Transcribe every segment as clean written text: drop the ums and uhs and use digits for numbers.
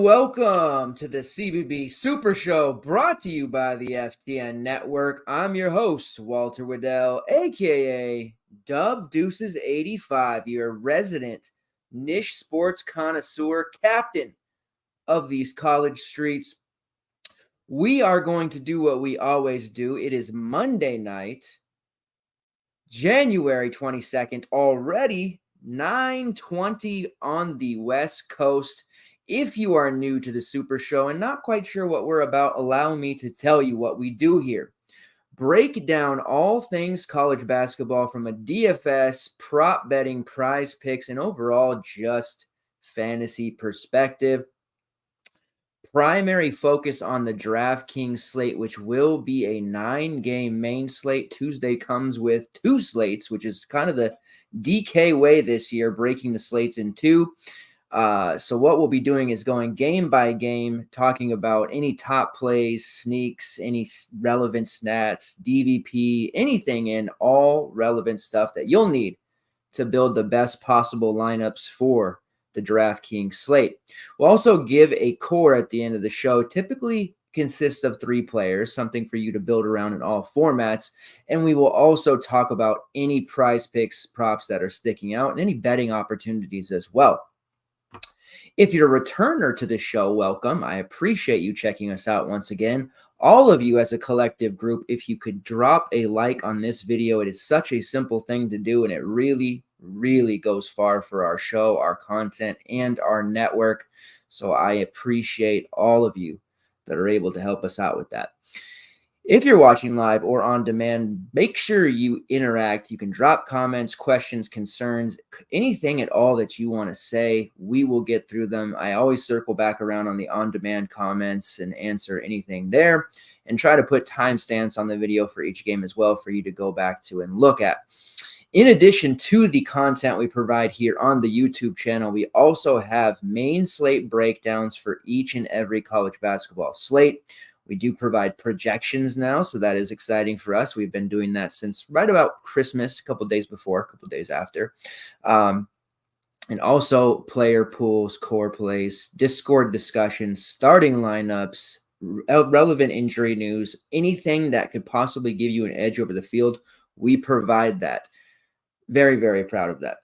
welcome to the CBB Supershow, brought to you by the FTN Network. I'm your host, Walter Waddell, aka Dub Deuces 85, your resident niche sports connoisseur, captain of these college streets. We are going to do what we always do. It is Monday night, January 22nd, already 9:20 on the West Coast. If you are new to the Super Show and not quite sure what we're about, allow me to tell you what we do here. Break down all things college basketball from a DFS, prop betting, prize picks, and overall just fantasy perspective. Primary focus on the DraftKings slate, which will be a 9-game main slate. Tuesday comes with 2 slates, which is kind of the DK way this year, breaking the slates in 2. So what we'll be doing is going game by game, talking about any top plays, sneaks, any relevant stats, DVP, anything and all relevant stuff that you'll need to build the best possible lineups for the DraftKings slate. We'll also give a core at the end of the show, typically consists of 3 players, something for you to build around in all formats. And we will also talk about any PrizePicks props that are sticking out and any betting opportunities as well. If you're a returner to the show, welcome. I appreciate you checking us out once again. All of you as a collective group, if you could drop a like on this video, it is such a simple thing to do, and it really, really goes far for our show, our content, and our network. So I appreciate all of you that are able to help us out with that. If you're watching live or on demand, make sure you interact. You can drop comments, questions, concerns, anything at all that you want to say. We will get through them. I always circle back around on the on-demand comments and answer anything there, and try to put timestamps on the video for each game as well for you to go back to and look at. In addition to the content we provide here on the YouTube channel, we also have main slate breakdowns for each and every college basketball slate. We do provide projections now, so that is exciting for us. We've been doing that since right about Christmas, a couple days before, a couple days after. And also player pools, core plays, Discord discussions, starting lineups, relevant injury news, anything that could possibly give you an edge over the field, we provide that. Very, very proud of that.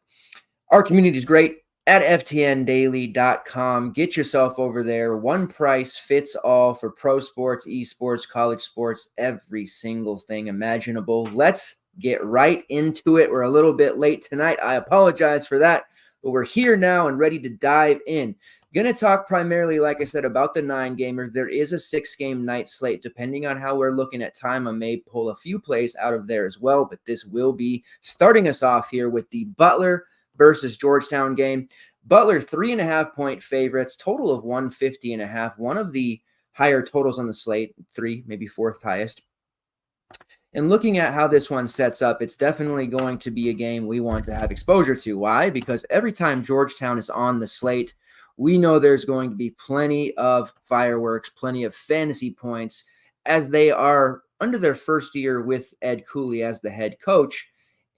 Our community is great. At ftndaily.com. Get yourself over there. One price fits all for pro sports, esports, college sports, every single thing imaginable. Let's get right into it. We're a little bit late tonight. I apologize for that, but we're here now and ready to dive in. Going to talk primarily, like I said, about the 9-gamer. There is a 6-game night slate. Depending on how we're looking at time, I may pull a few plays out of there as well, but this will be starting us off here with the Butler versus Georgetown game. Butler 3.5-point favorites, total of 150.5. One of the higher totals on the slate, 3, maybe 4th highest. And looking at how this one sets up, it's definitely going to be a game we want to have exposure to. Why? Because every time Georgetown is on the slate, we know there's going to be plenty of fireworks, plenty of fantasy points, as they are under their first year with Ed Cooley as the head coach.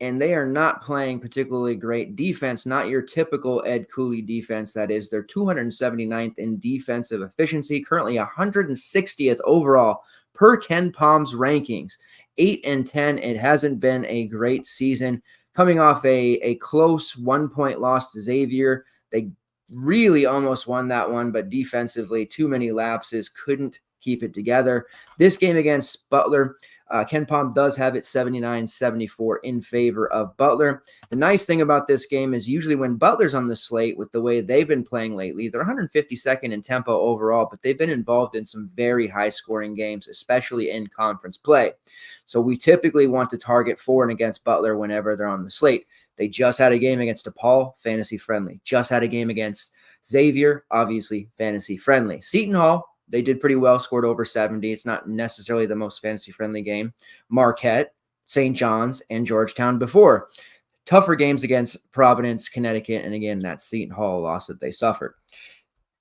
And they are not playing particularly great defense, not your typical Ed Cooley defense. That is, they're 279th in defensive efficiency, currently 160th overall per Ken Palm's rankings. 8-10. It hasn't been a great season. Coming off a close 1-point loss to Xavier, they really almost won that one, but defensively, too many lapses, couldn't keep it together. This game against Butler, Ken Palm does have it 79-74 in favor of Butler. The nice thing about this game is usually when Butler's on the slate, with the way they've been playing lately, they're 152nd in tempo overall, but they've been involved in some very high-scoring games, especially in conference play. So we typically want to target for and against Butler whenever they're on the slate. They just had a game against DePaul, fantasy-friendly. Just had a game against Xavier, obviously fantasy-friendly. Seton Hall, they did pretty well, scored over 70. It's not necessarily the most fantasy-friendly game. Marquette, St. John's, and Georgetown before. Tougher games against Providence, Connecticut, and again, that Seton Hall loss that they suffered.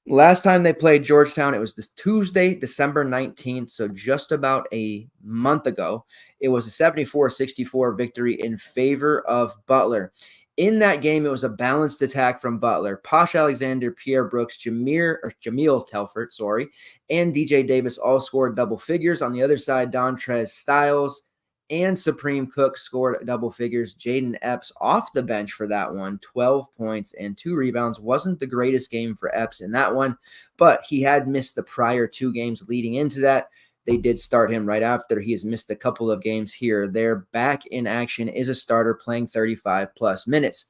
Last time they played Georgetown, it was this Tuesday, December 19th, so just about a month ago. It was a 74-64 victory in favor of Butler. In that game, it was a balanced attack from Butler. Posh Alexander, Pierre Brooks, Jamil Telfort, and DJ Davis all scored double figures. On the other side, Dontrez Styles and Supreme Cook scored double figures. Jaden Epps off the bench for that one, 12 points and 2 rebounds. Wasn't the greatest game for Epps in that one, but he had missed the prior 2 games leading into that. They did start him right after. He has missed a couple of games here. They're back in action, is a starter playing 35-plus minutes.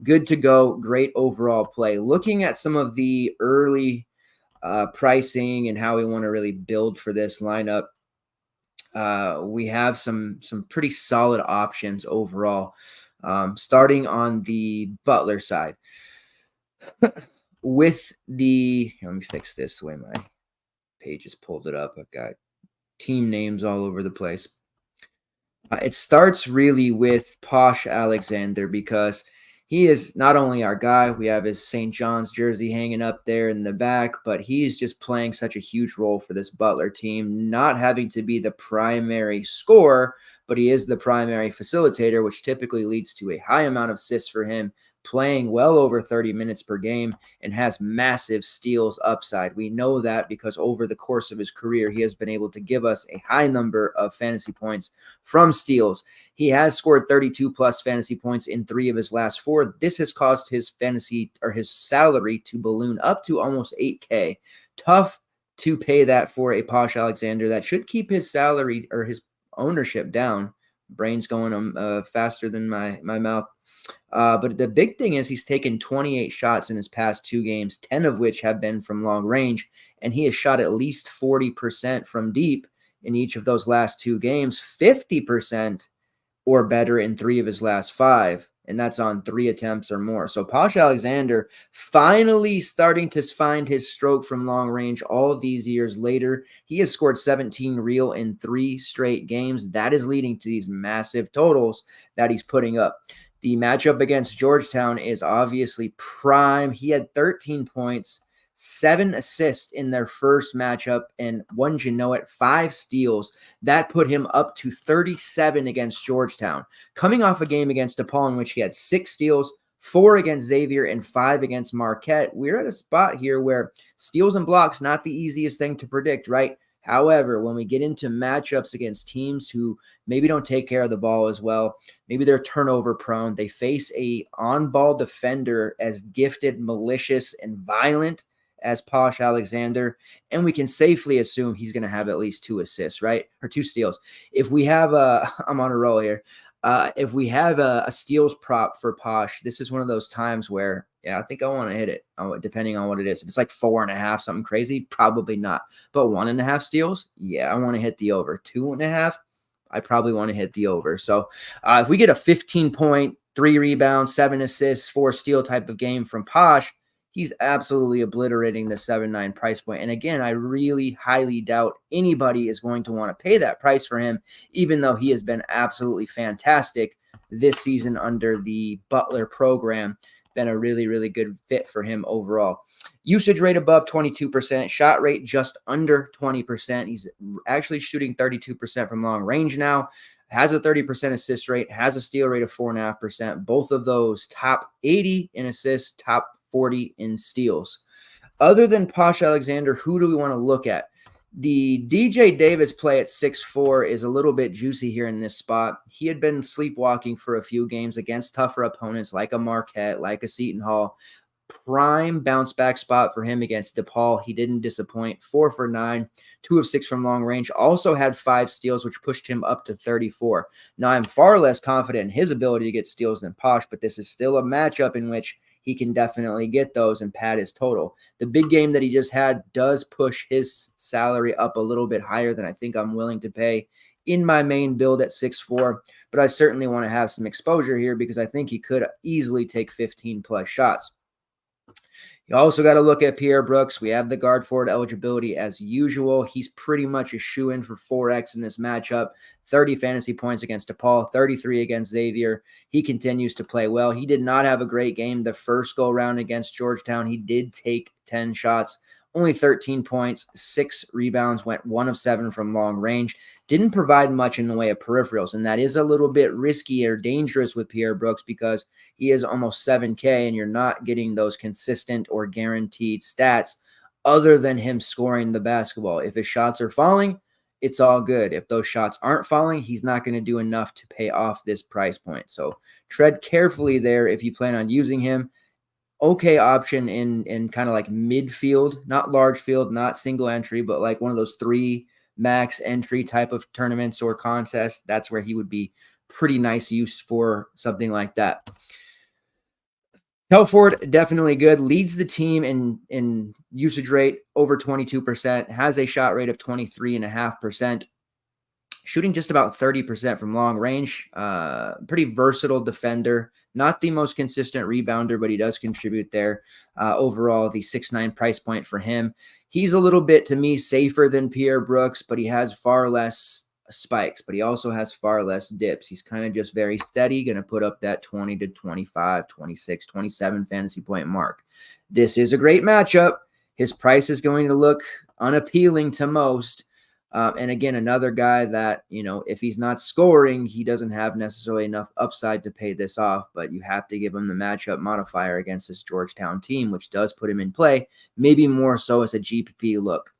Good to go. Great overall play. Looking at some of the early pricing and how we want to really build for this lineup, we have some pretty solid options overall. Starting on the Butler side. Let me fix this the way my page has pulled it up. I've got team names all over the place. It starts really with Posh Alexander because he is not only our guy. We have his St. John's jersey hanging up there in the back, but he's just playing such a huge role for this Butler team, not having to be the primary scorer, but he is the primary facilitator, which typically leads to a high amount of assists for him, playing well over 30 minutes per game and has massive steals upside. We know that because over the course of his career, he has been able to give us a high number of fantasy points from steals. He has scored 32 plus fantasy points in 3 of his last 4. This has caused his his salary to balloon up to almost $8K. Tough to pay that for a Posh Alexander. That should keep his salary or his ownership down. Brain's going faster than my mouth. But the big thing is he's taken 28 shots in his past 2 games, 10 of which have been from long range, and he has shot at least 40% from deep in each of those last 2 games, 50% or better in 3 of his last 5, and that's on 3 attempts or more. So Posh Alexander finally starting to find his stroke from long range all of these years later. He has scored 17 real in 3 straight games. That is leading to these massive totals that he's putting up. The matchup against Georgetown is obviously prime. He had 13 points, 7 assists in their first matchup, and 5 steals. That put him up to 37 against Georgetown. Coming off a game against DePaul in which he had 6 steals, 4 against Xavier, and 5 against Marquette. We're at a spot here where steals and blocks, not the easiest thing to predict, right? However, when we get into matchups against teams who maybe don't take care of the ball as well, maybe they're turnover prone, they face a on-ball defender as gifted, malicious, and violent as Posh Alexander, and we can safely assume he's going to have at least 2 assists, right? Or 2 steals. If we have I'm on a roll here. If we have a steals prop for Posh, this is one of those times where, I think I want to hit it, depending on what it is. If it's like 4.5, something crazy, probably not. But 1.5 steals, I want to hit the over. 2.5, I probably want to hit the over. So if we get a 15-point, 3 rebounds, 7 assists, 4 steal type of game from Posh, he's absolutely obliterating the 7.9 price point. And again, I really highly doubt anybody is going to want to pay that price for him, even though he has been absolutely fantastic this season under the Butler program. Been a really, really good fit for him overall. Usage rate above 22%, shot rate just under 20%. He's actually shooting 32% from long range now. Has a 30% assist rate, has a steal rate of 4.5%. Both of those top 80 in assists, top 40 in steals. Other than Posh Alexander, who do we want to look at? The DJ Davis play at 6'4" is a little bit juicy here in this spot. He had been sleepwalking for a few games against tougher opponents like a Marquette, like a Seton Hall. Prime bounce back spot for him against DePaul. He didn't disappoint. 4 for 9, 2 of 6 from long range. Also had 5 steals, which pushed him up to 34. Now, I'm far less confident in his ability to get steals than Posh, but this is still a matchup in which he can definitely get those and pad his total. The big game that he just had does push his salary up a little bit higher than I think I'm willing to pay in my main build at 6'4", but I certainly want to have some exposure here because I think he could easily take 15 plus shots. You also got to look at Pierre Brooks. We have the guard forward eligibility as usual. He's pretty much a shoe-in for 4X in this matchup. 30 fantasy points against DePaul, 33 against Xavier. He continues to play well. He did not have a great game the first go-round against Georgetown. He did take 10 shots, only 13 points, 6 rebounds, went 1 of 7 from long range. Didn't provide much in the way of peripherals, and that is a little bit risky or dangerous with Pierre Brooks because he is almost 7K, and you're not getting those consistent or guaranteed stats other than him scoring the basketball. If his shots are falling, it's all good. If those shots aren't falling, he's not going to do enough to pay off this price point. So tread carefully there if you plan on using him. Okay option in kind of like midfield, not large field, not single entry, but like one of those 3 max entry type of tournaments or contests. That's where he would be pretty nice use for something like that. Telford, definitely good. Leads the team in usage rate over 22%, has a shot rate of 23.5%, shooting just about 30% from long range. Pretty versatile defender. Not the most consistent rebounder, but he does contribute there. Overall, the 6'9" price point for him. He's a little bit, to me, safer than Pierre Brooks, but he has far less spikes, but he also has far less dips. He's kind of just very steady, going to put up that 20 to 25, 26, 27 fantasy point mark. This is a great matchup. His price is going to look unappealing to most. And again, another guy that, if he's not scoring, he doesn't have necessarily enough upside to pay this off, but you have to give him the matchup modifier against this Georgetown team, which does put him in play, maybe more so as a GPP look.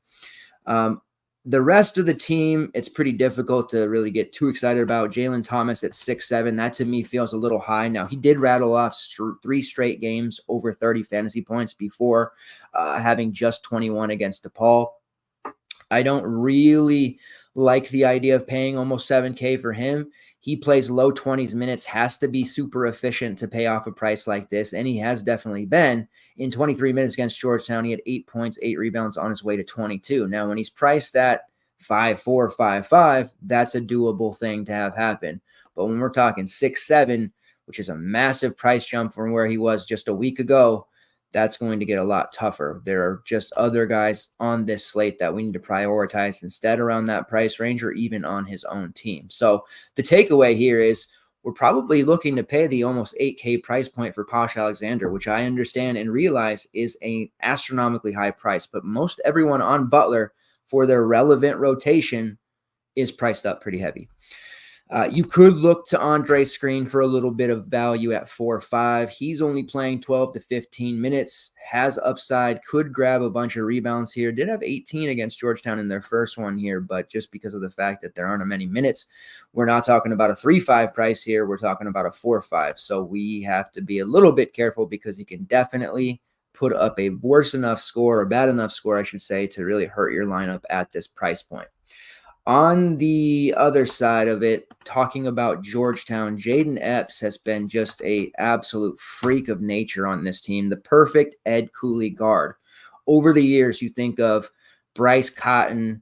The rest of the team, it's pretty difficult to really get too excited about. Jaylen Thomas at 6'7", that to me feels a little high. Now, he did rattle off 3 straight games over 30 fantasy points before having just 21 against DePaul. I don't really like the idea of paying almost 7K for him. He plays low 20s minutes, has to be super efficient to pay off a price like this, and he has definitely been. In 23 minutes against Georgetown, he had 8 points, 8 rebounds on his way to 22. Now, when he's priced at 5'4", 5'5", that's a doable thing to have happen. But when we're talking 6'7", which is a massive price jump from where he was just a week ago, that's going to get a lot tougher. There are just other guys on this slate that we need to prioritize instead around that price range or even on his own team. So the takeaway here is we're probably looking to pay the almost 8K price point for Posh Alexander, which I understand and realize is an astronomically high price. But most everyone on Butler for their relevant rotation is priced up pretty heavy. You could look to Andre Screen for a little bit of value at 4-5. He's only playing 12 to 15 minutes, has upside, could grab a bunch of rebounds here. Did have 18 against Georgetown in their first one here, but just because of the fact that there aren't many minutes, we're not talking about a 3-5 price here. We're talking about a 4-5. So we have to be a little bit careful because he can definitely put up a worse enough score, or bad enough score, I should say, to really hurt your lineup at this price point. On the other side of it, talking about Georgetown, Jayden Epps has been just an absolute freak of nature on this team, the perfect Ed Cooley guard. Over the years, you think of Bryce Cotton,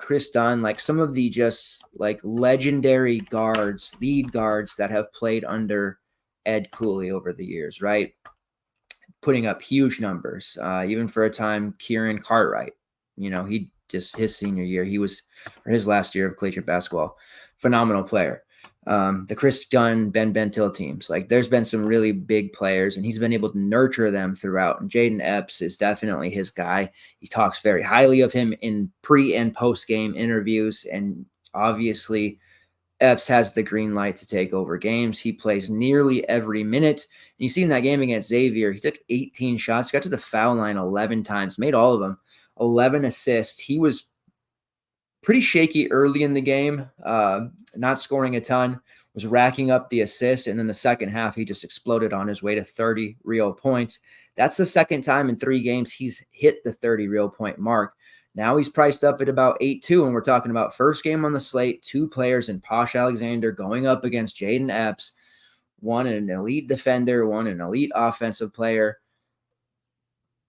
Chris Dunn, like some of the just like legendary guards, lead guards that have played under Ed Cooley over the years, right? Putting up huge numbers, even for a time, Kieran Cartwright, he just his senior year, or his last year of collegiate basketball, phenomenal player. The Chris Dunn, Ben Bentil teams, like there's been some really big players and he's been able to nurture them throughout. And Jayden Epps is definitely his guy. He talks very highly of him in pre and post game interviews. And obviously Epps has the green light to take over games. He plays nearly every minute. And you see in that game against Xavier, he took 18 shots, got to the foul line 11 times, made all of them. 11 assists. He was pretty shaky early in the game, not scoring a ton, was racking up the assists, and then the second half, he just exploded on his way to 30 real points. That's the second time in 3 games he's hit the 30 real point mark. Now he's priced up at about 8-2, and we're talking about first game on the slate, 2 players in Posh Alexander going up against Jayden Epps, one an elite defender, one an elite offensive player.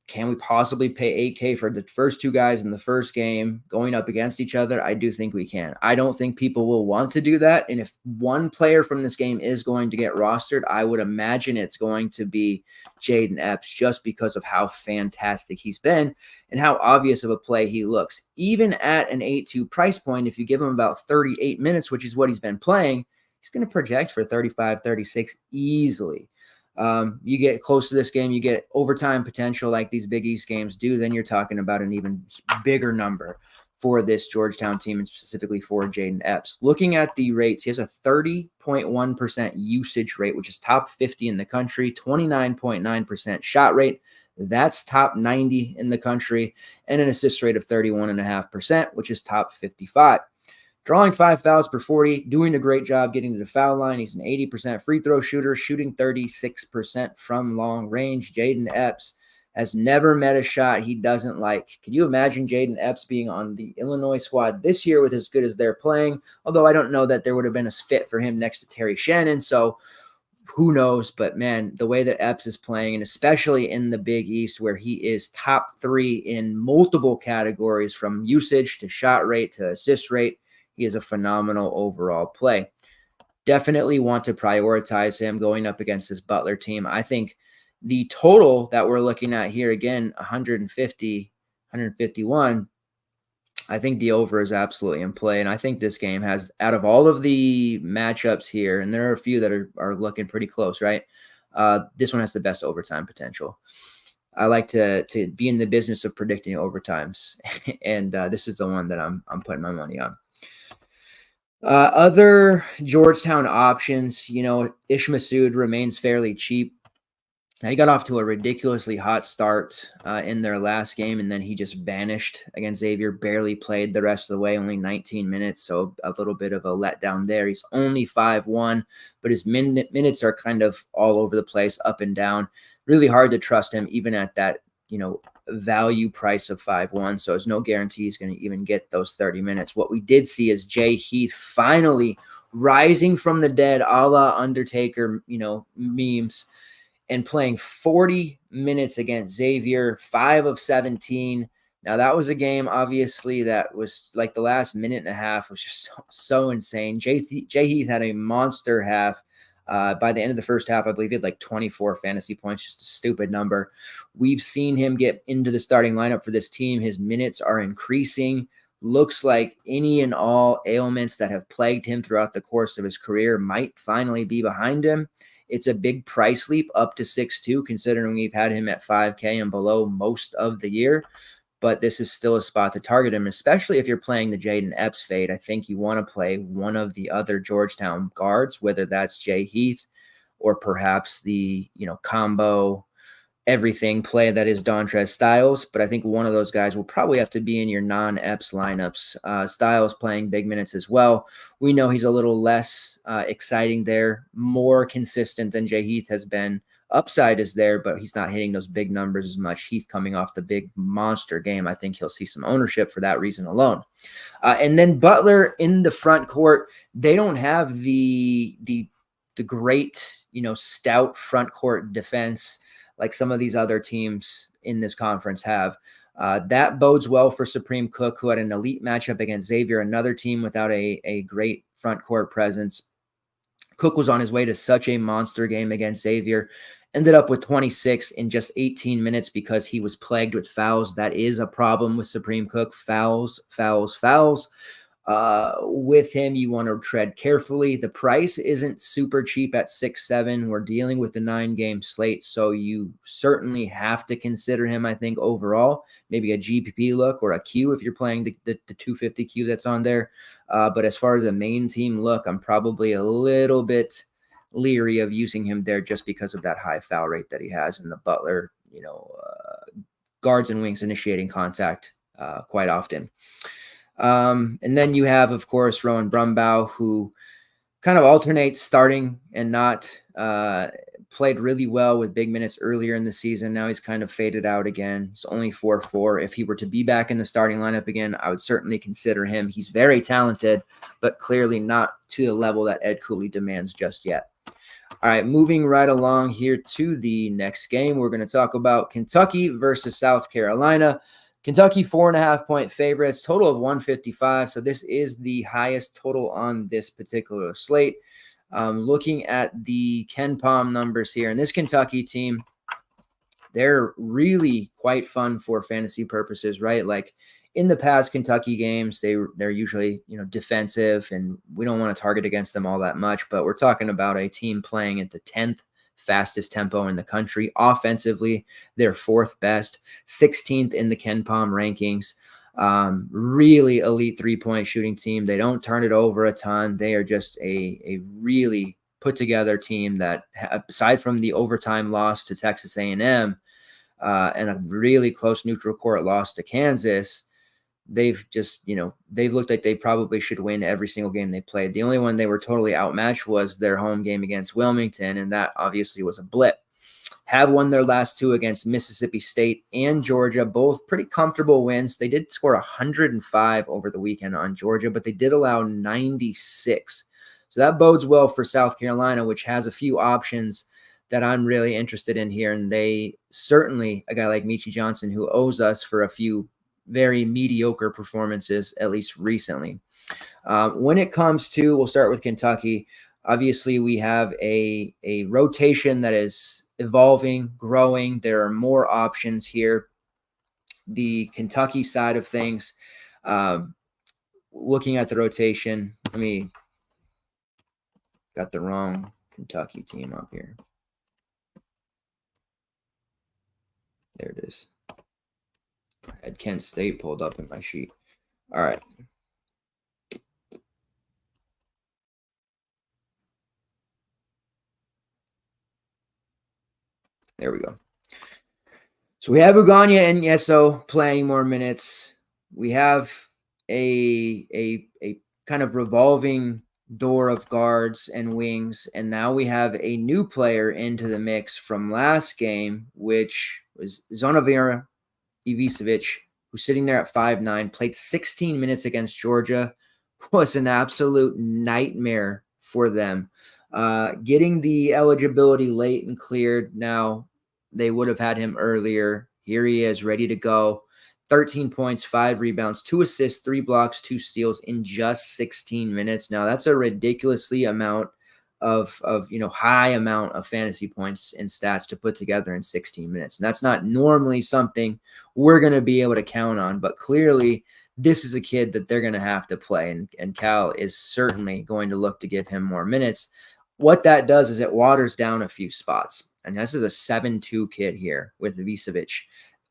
Can we possibly pay 8K for the first 2 guys in the first game going up against each other? I do think we can. I don't think people will want to do that. And if one player from this game is going to get rostered, I would imagine it's going to be Jayden Epps just because of how fantastic he's been and how obvious of a play he looks. Even at an 8-2 price point, if you give him about 38 minutes, which is what he's been playing, he's going to project for 35, 36 easily. You get close to this game, you get overtime potential like these Big East games do, then you're talking about an even bigger number for this Georgetown team and specifically for Jayden Epps. Looking at the rates, he has a 30.1% usage rate, which is top 50 in the country, 29.9% shot rate. That's top 90 in the country, and an assist rate of 31.5%, which is top 55. Drawing 5 fouls per 40, doing a great job getting to the foul line. He's an 80% free throw shooter, shooting 36% from long range. Jayden Epps has never met a shot he doesn't like. Could you imagine Jayden Epps being on the Illinois squad this year with as good as they're playing? Although I don't know that there would have been a fit for him next to Terry Shannon, so who knows? But man, the way that Epps is playing, and especially in the Big East where he is top 3 in multiple categories from usage to shot rate to assist rate, he is a phenomenal overall play. Definitely want to prioritize him going up against this Butler team. I think the total that we're looking at here, again, 150, 151, I think the over is absolutely in play. And I think this game has, out of all of the matchups here, and there are a few that are looking pretty close, right? This one has the best overtime potential. I like to be in the business of predicting overtimes, and this is the one that I'm putting my money on. Other Georgetown options, Ish Massoud remains fairly cheap. He got off to a ridiculously hot start in their last game, and then he just vanished against Xavier, barely played the rest of the way, only 19 minutes, so a little bit of a letdown there. He's only 5'1", but his minutes are kind of all over the place, up and down. Really hard to trust him, even at that, value price of 5'1", so there's no guarantee he's going to even get those 30 minutes. What we did see is Jay Heath finally rising from the dead, a la Undertaker, memes, and playing 40 minutes against Xavier, 5 of 17. Now, that was a game, obviously, that was like the last minute and a half was just so insane. Jay Heath had a monster half. By the end of the first half, I believe he had like 24 fantasy points, just a stupid number. We've seen him get into the starting lineup for this team. His minutes are increasing. Looks like any and all ailments that have plagued him throughout the course of his career might finally be behind him. It's a big price leap up to 6'2", considering we've had him at 5K and below most of the year. But this is still a spot to target him, especially if you're playing the Jayden Epps fade. I think you want to play one of the other Georgetown guards, whether that's Jay Heath or perhaps the combo everything play that is Dontrez Styles. But I think one of those guys will probably have to be in your non-Epps lineups. Styles playing big minutes as well. We know he's a little less exciting there, more consistent than Jay Heath has been. Upside is there, but he's not hitting those big numbers as much. Heath coming off the big monster game. I think he'll see some ownership for that reason alone. And then Butler in the front court, they don't have the great, stout front court defense like some of these other teams in this conference have. That bodes well for Supreme Cook, who had an elite matchup against Xavier, another team without a great front court presence. Cook was on his way to such a monster game against Xavier, ended up with 26 in just 18 minutes because he was plagued with fouls. That is a problem with Supreme Cook. Fouls. With him, you want to tread carefully. The price isn't super cheap at 6-7. We're dealing with the 9-game slate, so you certainly have to consider him, I think, overall. Maybe a GPP look or a Q if you're playing the 250 Q that's on there. But as far as a main team look, I'm probably a little bit leery of using him there just because of that high foul rate that he has in the Butler, guards and wings initiating contact quite often. And then you have, of course, Rowan Brumbaugh, who kind of alternates starting and not, played really well with big minutes earlier in the season. Now he's kind of faded out again. He's only 4-4. If he were to be back in the starting lineup again, I would certainly consider him. He's very talented, but clearly not to the level that Ed Cooley demands just yet. All right, moving right along here to the next game, we're going to talk about Kentucky versus South Carolina. Kentucky 4.5-point favorites, total of 155. So this is the highest total on this particular slate. Looking at the KenPom numbers here, and this Kentucky team, they're really quite fun for fantasy purposes, right? Like in the past Kentucky games, they're usually, defensive, and we don't want to target against them all that much, but we're talking about a team playing at the 10th fastest tempo in the country. Offensively, they're 4th best, 16th in the KenPom rankings. Really elite 3-point shooting team. They don't turn it over a ton. They are just a really put together team that, aside from the overtime loss to Texas A&M and a really close neutral court loss to Kansas, they've just, they've looked like they probably should win every single game they played. The only one they were totally outmatched was their home game against Wilmington, and that obviously was a blip. Have won their last 2 against Mississippi State and Georgia, both pretty comfortable wins. They did score 105 over the weekend on Georgia, but they did allow 96. So that bodes well for South Carolina, which has a few options that I'm really interested in here. And they certainly, a guy like Michi Johnson, who owes us for a few very mediocre performances, at least recently. When it comes to, we'll start with Kentucky. Obviously, we have a rotation that is evolving, growing. There are more options here. The Kentucky side of things, looking at the rotation, got the wrong Kentucky team up here. There it is. I had Kent State pulled up in my sheet. All right. There we go. So we have Uganya and Yeso playing more minutes. We have a kind of revolving door of guards and wings, and now we have a new player into the mix from last game, which was Zvonimir Ivicevic, who's sitting there at 5'9", played 16 minutes against Georgia, was an absolute nightmare for them. Getting the eligibility late and cleared. Now, they would have had him earlier. Here he is, ready to go. 13 points, 5 rebounds, 2 assists, 3 blocks, 2 steals in just 16 minutes. Now, that's a ridiculously amount of high amount of fantasy points and stats to put together in 16 minutes. And that's not normally something we're going to be able to count on, but clearly this is a kid that they're going to have to play, and Cal is certainly going to look to give him more minutes. What that does is it waters down a few spots. And this is a 7'2" kid here with Ivicevic,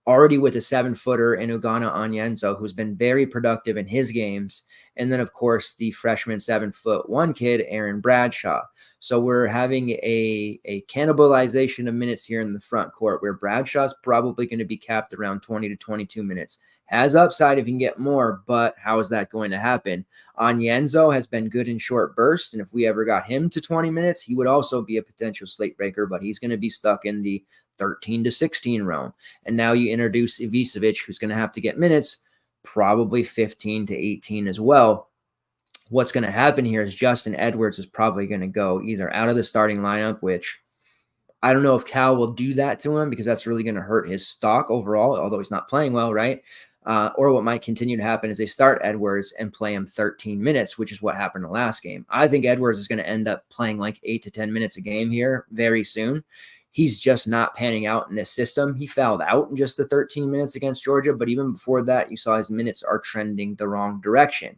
already with a 7-footer in Ugonna Onyenso, who's been very productive in his games. And then, of course, the freshman 7'1" kid, Aaron Bradshaw. So we're having a cannibalization of minutes here in the front court, where Bradshaw's probably going to be capped around 20 to 22 minutes. Has upside if he can get more, but how is that going to happen? Onyenso has been good in short bursts, and if we ever got him to 20 minutes, he would also be a potential slate breaker, but he's going to be stuck in the 13 to 16 realm. And now you introduce Ivicevic, who's going to have to get minutes, probably 15 to 18 as well. What's going to happen here is Justin Edwards is probably going to go either out of the starting lineup, which I don't know if Cal will do that to him because that's really going to hurt his stock overall, although he's not playing well, right? Or what might continue to happen is they start Edwards and play him 13 minutes, which is what happened in the last game. I think Edwards is going to end up playing like 8 to 10 minutes a game here very soon. He's just not panning out in this system. He fouled out in just the 13 minutes against Georgia, but even before that, you saw his minutes are trending the wrong direction.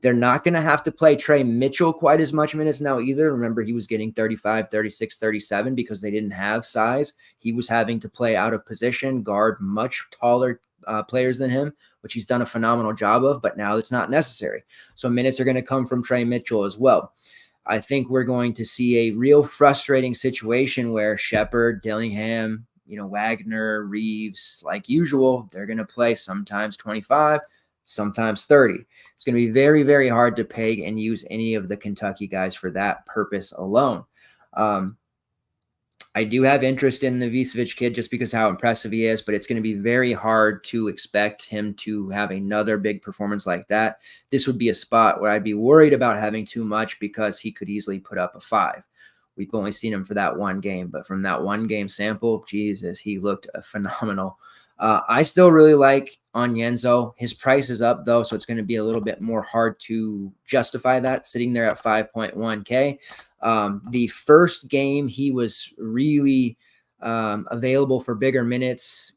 They're not going to have to play Trey Mitchell quite as much minutes now either. Remember, he was getting 35, 36, 37 because they didn't have size. He was having to play out of position, guard much taller players than him, which he's done a phenomenal job of, but now it's not necessary. So minutes are going to come from Trey Mitchell as well. I think we're going to see a real frustrating situation where Shepard, Dillingham, Wagner, Reeves, like usual, they're going to play sometimes 25, sometimes 30. It's going to be very, very hard to peg and use any of the Kentucky guys for that purpose alone. I do have interest in the Ivicevic kid just because how impressive he is, but it's going to be very hard to expect him to have another big performance like that. This would be a spot where I'd be worried about having too much because he could easily put up a 5. We've only seen him for that one game, but from that one game sample, Jesus, he looked phenomenal. I still really like Onyenso. His price is up, though, so it's going to be a little bit more hard to justify that, sitting there at 5.1K. The first game, he was really available for bigger minutes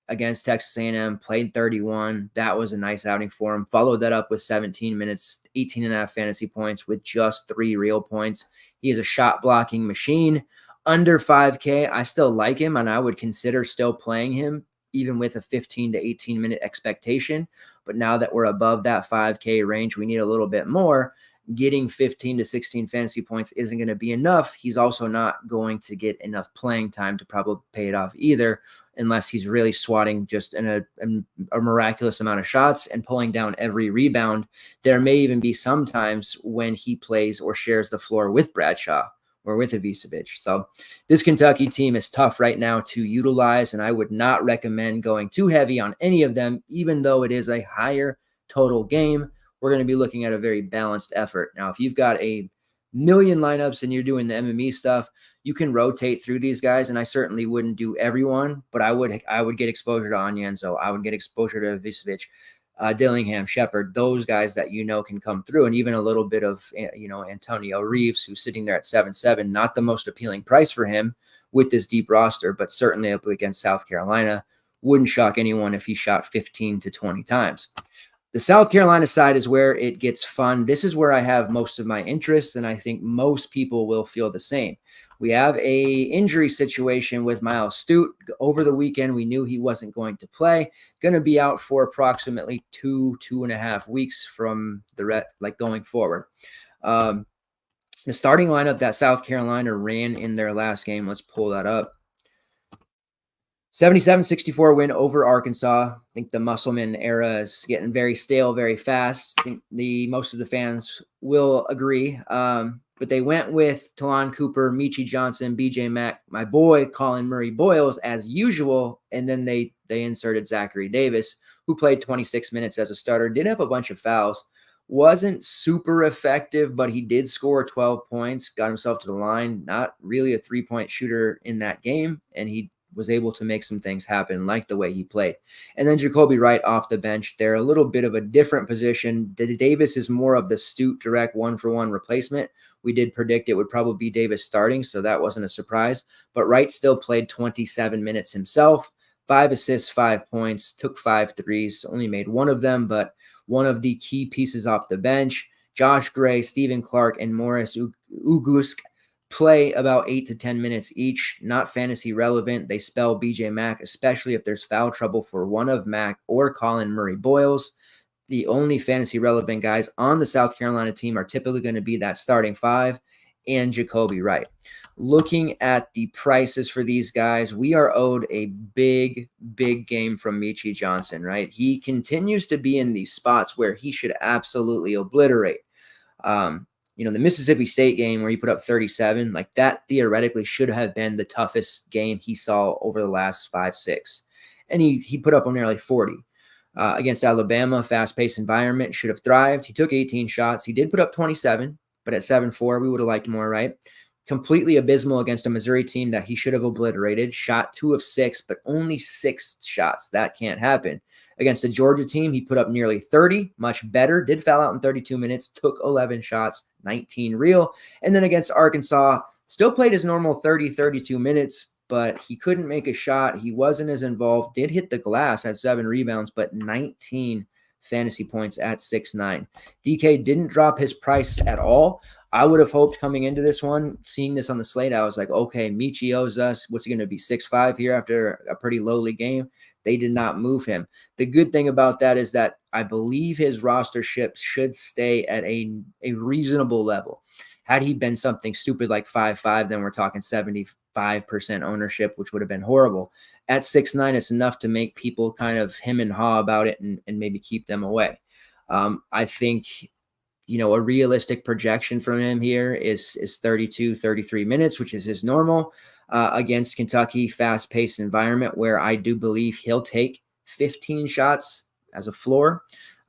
against Texas A&M, played 31. That was a nice outing for him. Followed that up with 17 minutes, 18.5 fantasy points with just 3 real points. He is a shot blocking machine. under 5K, I still like him, and I would consider still playing him, even with a 15 to 18 minute expectation. But now that we're above that 5K range, we need a little bit more. Getting 15 to 16 fantasy points isn't going to be enough. He's also not going to get enough playing time to probably pay it off either, unless he's really swatting just a miraculous amount of shots and pulling down every rebound. There may even be some times when he plays or shares the floor with Bradshaw or with Ivicevic. So this Kentucky team is tough right now to utilize, and I would not recommend going too heavy on any of them, even though it is a higher total game. We're going to be looking at a very balanced effort. Now, if you've got a million lineups and you're doing the MME stuff, you can rotate through these guys, and I certainly wouldn't do everyone, but I would get exposure to Onyenso. I would get exposure to Ivicevic, Dillingham, Shepard, those guys that can come through, and even a little bit of Antonio Reeves, who's sitting there at 7-7. Not the most appealing price for him with this deep roster, but certainly up against South Carolina. Wouldn't shock anyone if he shot 15 to 20 times. The South Carolina side is where it gets fun. This is where I have most of my interest, and I think most people will feel the same. We have a injury situation with Miles Stute. Over the weekend, we knew he wasn't going to play. Going to be out for approximately 2.5 weeks from going forward. The starting lineup that South Carolina ran in their last game, let's pull that up. 77-64 win over Arkansas. I think the Musselman era is getting very stale very fast. I think most of the fans will agree. But they went with Talon Cooper, Michi Johnson, BJ Mack, my boy Colin Murray Boyles as usual, and then they inserted Zachary Davis, who played 26 minutes as a starter. Did have a bunch of fouls. Wasn't super effective, but he did score 12 points, got himself to the line. Not really a three-point shooter in that game, and he was able to make some things happen, like the way he played. And then Jacoby Wright off the bench. They're a little bit of a different position. Davis is more of the Stute direct one-for-one replacement. We did predict it would probably be Davis starting, so that wasn't a surprise. But Wright still played 27 minutes himself, 5 assists, 5 points, took 5 threes, only made one of them, but one of the key pieces off the bench. Josh Gray, Stephen Clark, and Morris Ugusk play about 8 to 10 minutes each. Not fantasy relevant. They spell BJ Mack, especially if there's foul trouble for one of Mack or Colin Murray Boyles. The only fantasy relevant guys on the South Carolina team are typically going to be that starting five and Jacoby Wright. Looking at the prices for these guys, we are owed a big, big game from Michi Johnson, right? He continues to be in these spots where he should absolutely obliterate. The Mississippi State game where he put up 37, like that theoretically should have been the toughest game he saw over the last 5-6. And he put up nearly 40. Against Alabama, fast-paced environment, should have thrived. He took 18 shots. He did put up 27, but at 7-4, we would have liked more, right? Completely abysmal against a Missouri team that he should have obliterated. Shot 2 of 6, but only 6 shots. That can't happen. Against the Georgia team, he put up nearly 30, much better. Did foul out in 32 minutes, took 11 shots, 19 real. And then against Arkansas, still played his normal 30, 32 minutes, but he couldn't make a shot. He wasn't as involved. Did hit the glass, had 7 rebounds, but 19 fantasy points at 6'9". DK didn't drop his price at all. I would have hoped coming into this one, seeing this on the slate, I was like, okay, Michi owes us. What's he going to be, 6'5" here after a pretty lowly game? They did not move him. The good thing about that is that I believe his rostership should stay at a reasonable level. Had he been something stupid like 5'5", then we're talking 75% ownership, which would have been horrible. At 6'9", it's enough to make people kind of hem and haw about it and maybe keep them away. I think, a realistic projection from him here is 32, 33 minutes, which is his normal against Kentucky, fast-paced environment where I do believe he'll take 15 shots as a floor.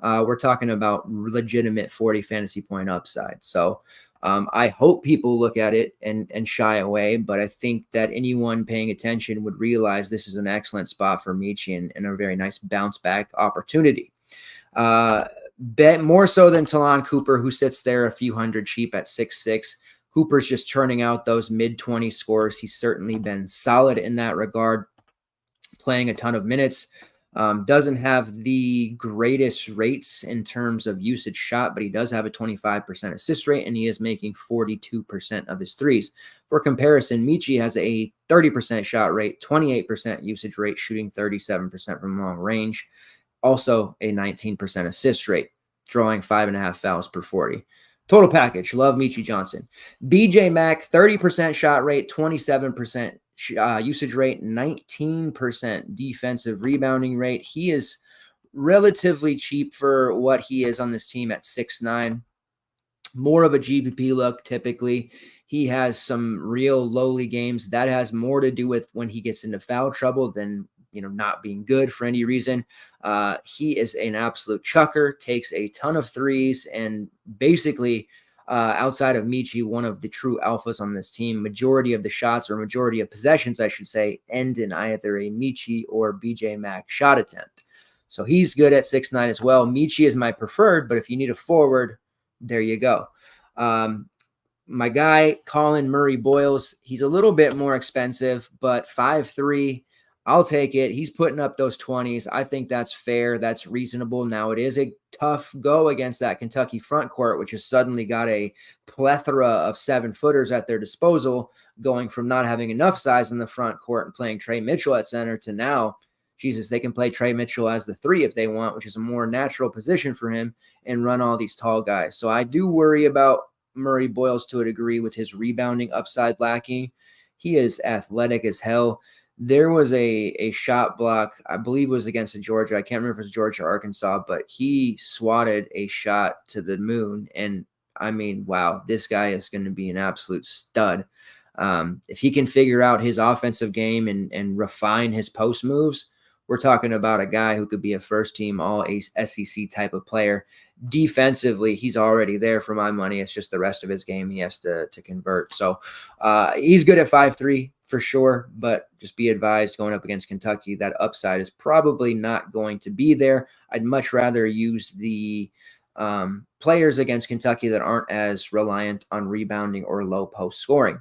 We're talking about legitimate 40 fantasy point upside. So I hope people look at it and shy away, but I think that anyone paying attention would realize this is an excellent spot for Michi and a very nice bounce back opportunity. Bet more so than Talon Cooper, who sits there a few hundred cheap at 6'6". Cooper's just churning out those mid-20 scores. He's certainly been solid in that regard, playing a ton of minutes. Doesn't have the greatest rates in terms of usage shot, but he does have a 25% assist rate, and he is making 42% of his threes. For comparison, Michi has a 30% shot rate, 28% usage rate, shooting 37% from long range. Also a 19% assist rate, drawing 5.5 fouls per 40. Total package, love Michi Johnson. BJ Mack, 30% shot rate, 27% usage rate, 19% defensive rebounding rate. He is relatively cheap for what he is on this team at 6'9". More of a GPP look typically. He has some real lowly games. That has more to do with when he gets into foul trouble than not being good for any reason. He is an absolute chucker, takes a ton of threes, and basically outside of Michi, one of the true alphas on this team. Majority of the shots, or majority of possessions, I should say, end in either a Michi or BJ Mack shot attempt. So he's good at 6'9" as well. Michi is my preferred, but if you need a forward, there you go. My guy, Colin Murray Boyles, he's a little bit more expensive, but 5'3", I'll take it. He's putting up those 20s. I think that's fair. That's reasonable. Now, it is a tough go against that Kentucky front court, which has suddenly got a plethora of 7-footers at their disposal, going from not having enough size in the front court and playing Trey Mitchell at center to now, Jesus, they can play Trey Mitchell as the 3 if they want, which is a more natural position for him, and run all these tall guys. So I do worry about Murray Boyles to a degree with his rebounding upside lacking. He is athletic as hell. There was a shot block, I believe it was against Georgia. I can't remember if it was Georgia or Arkansas, but he swatted a shot to the moon. And I mean, wow, this guy is going to be an absolute stud. If he can figure out his offensive game and refine his post moves, we're talking about a guy who could be a first-team all-SEC type of player. Defensively, he's already there for my money. It's just the rest of his game he has to convert. So he's good at 5'3", for sure, but just be advised going up against Kentucky, that upside is probably not going to be there. I'd much rather use the players against Kentucky that aren't as reliant on rebounding or low post scoring.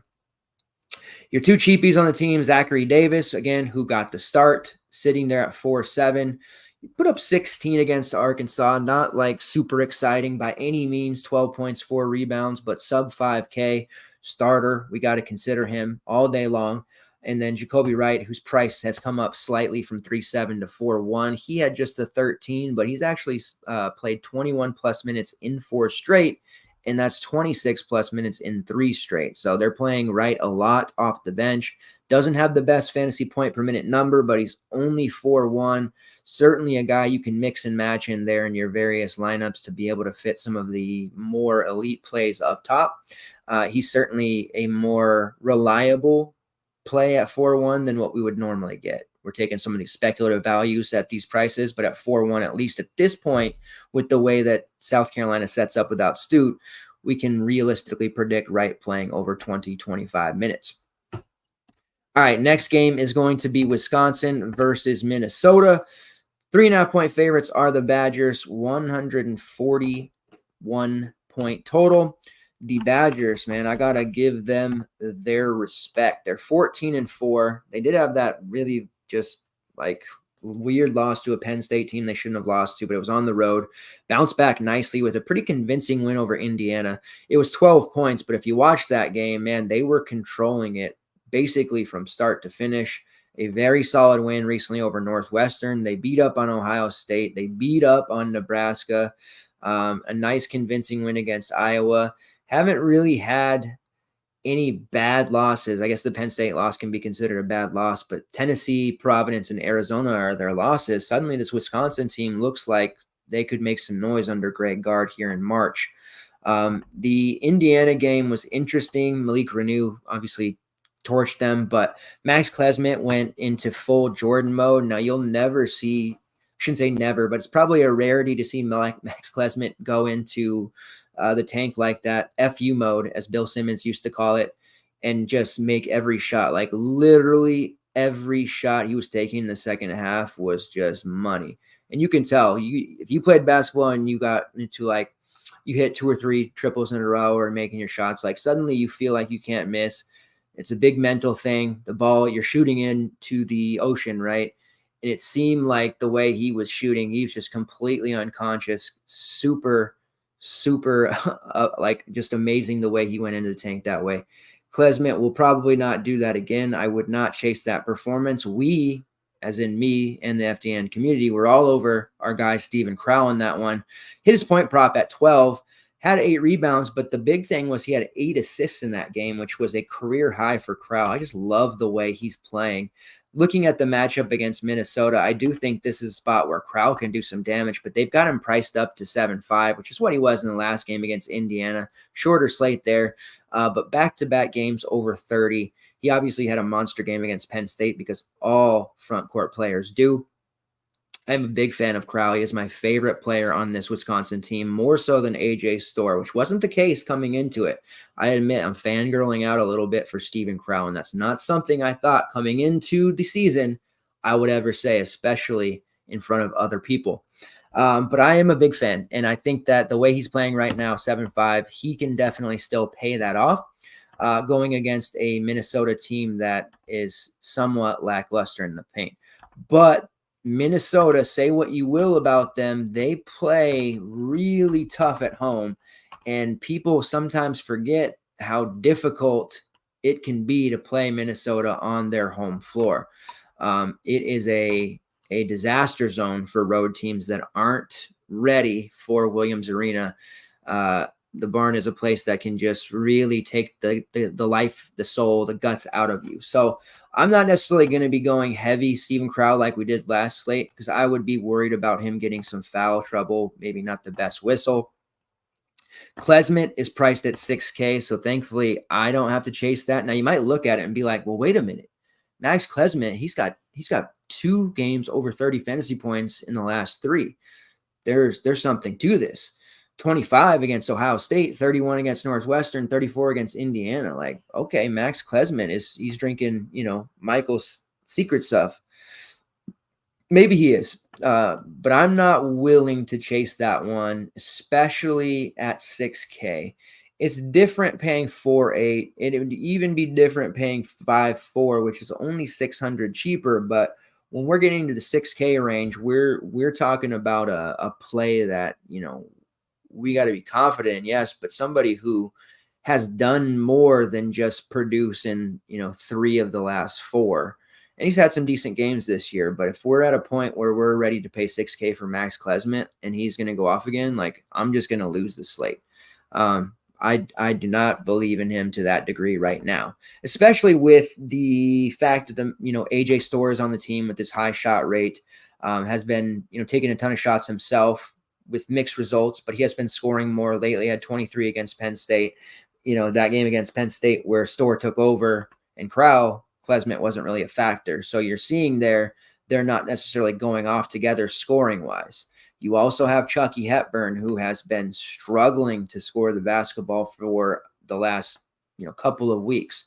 Your 2 cheapies on the team, Zachary Davis, again, who got the start, sitting there at 4.7. He put up 16 against Arkansas, not like super exciting by any means, 12 points, 4 rebounds, but sub 5K starter. We got to consider him all day long. And then Jacoby Wright, whose price has come up slightly from 3.7 to 4.1. He had just a 13, but he's actually played 21 plus minutes in 4 straight. And that's 26 plus minutes in 3 straight. So they're playing Wright a lot off the bench. Doesn't have the best fantasy point per minute number, but he's only 4.1. Certainly a guy you can mix and match in there in your various lineups to be able to fit some of the more elite plays up top. He's certainly a more reliable play at 4.1 than what we would normally get. We're taking some of these speculative values at these prices, but at 4.1, at least at this point, with the way that South Carolina sets up without Stute, we can realistically predict Wright playing over 20, 25 minutes. All right, next game is going to be Wisconsin versus Minnesota. 3.5-point favorites are the Badgers, 141-point total. The Badgers, man, I got to give them their respect. They're 14-4. They did have that really just like weird loss to a Penn State team they shouldn't have lost to, but it was on the road. Bounced back nicely with a pretty convincing win over Indiana. It was 12 points, but if you watch that game, man, they were controlling it basically from start to finish. A very solid win recently over Northwestern. They beat up on Ohio State. They beat up on Nebraska. A nice convincing win against Iowa. Haven't really had any bad losses. I guess the Penn State loss can be considered a bad loss, but Tennessee, Providence, and Arizona are their losses. Suddenly this Wisconsin team looks like they could make some noise under Greg Gard here in March. The Indiana game was interesting. Malik Renew obviously torched them, but Max Klesmit went into full Jordan mode. Now you'll never see, shouldn't say never, but it's probably a rarity to see Max Klesmit go into the tank like that, FU mode, as Bill Simmons used to call it, and just make every shot. Like literally every shot he was taking in the second half was just money. And you can tell, if you played basketball and you got into like, you hit 2 or 3 triples in a row or making your shots, like suddenly you feel like you can't miss. It's a big mental thing. The ball, you're shooting into the ocean, right? And it seemed like the way he was shooting, he was just completely unconscious, super, like just amazing the way he went into the tank that way. Klesmit will probably not do that again. I would not chase that performance. We, as in me and the FTN community, were all over our guy Steven Crowl in that one. Hit his point prop at 12, had 8 rebounds, but the big thing was he had 8 assists in that game, which was a career high for Crowl. I just love the way he's playing. Looking at the matchup against Minnesota, I do think this is a spot where Crowl can do some damage, but they've got him priced up to 7.5, which is what he was in the last game against Indiana. Shorter slate there, but back-to-back games over 30. He obviously had a monster game against Penn State because all front court players do. I'm a big fan of Crowl. He is my favorite player on this Wisconsin team, more so than AJ Storr, which wasn't the case coming into it. I admit I'm fangirling out a little bit for Steven Crowl, and that's not something I thought coming into the season I would ever say, especially in front of other people. But I am a big fan, and I think that the way he's playing right now, 7.5, he can definitely still pay that off going against a Minnesota team that is somewhat lackluster in the paint. But Minnesota, say what you will about them, they play really tough at home, and people sometimes forget how difficult it can be to play Minnesota on their home floor. It is a disaster zone for road teams that aren't ready for Williams Arena. The barn is a place that can just really take the life, the soul, the guts out of you. So I'm not necessarily going to be going heavy Steven Crowl like we did last slate, because I would be worried about him getting some foul trouble, maybe not the best whistle. Klesmit is priced at 6K, so thankfully I don't have to chase that. Now you might look at it and be like, well, wait a minute. Max Klesmit, he's got 2 games over 30 fantasy points in the last 3. There's something to this. 25 against Ohio State, 31 against Northwestern, 34 against Indiana. Like, okay, Max Klesmit he's drinking, Michael's secret stuff. Maybe he is, but I'm not willing to chase that one, especially at 6K. It's different paying 4.8. It would even be different paying 5.4, which is only 600 cheaper. But when we're getting to the 6K range, we're talking about a play that, we got to be confident in, yes, but somebody who has done more than just produce in, 3 of the last 4. And he's had some decent games this year, but if we're at a point where we're ready to pay 6K for Max Klesmit and he's going to go off again, like, I'm just going to lose the slate. I do not believe in him to that degree right now, especially with the fact that AJ Storr is on the team with this high shot rate, has been, taking a ton of shots himself with mixed results, but he has been scoring more lately. He had 23 against Penn State. That game against Penn State where Storr took over and Klesmit wasn't really a factor. So you're seeing they're not necessarily going off together scoring wise. You also have Chucky Hepburn, who has been struggling to score the basketball for the last, couple of weeks,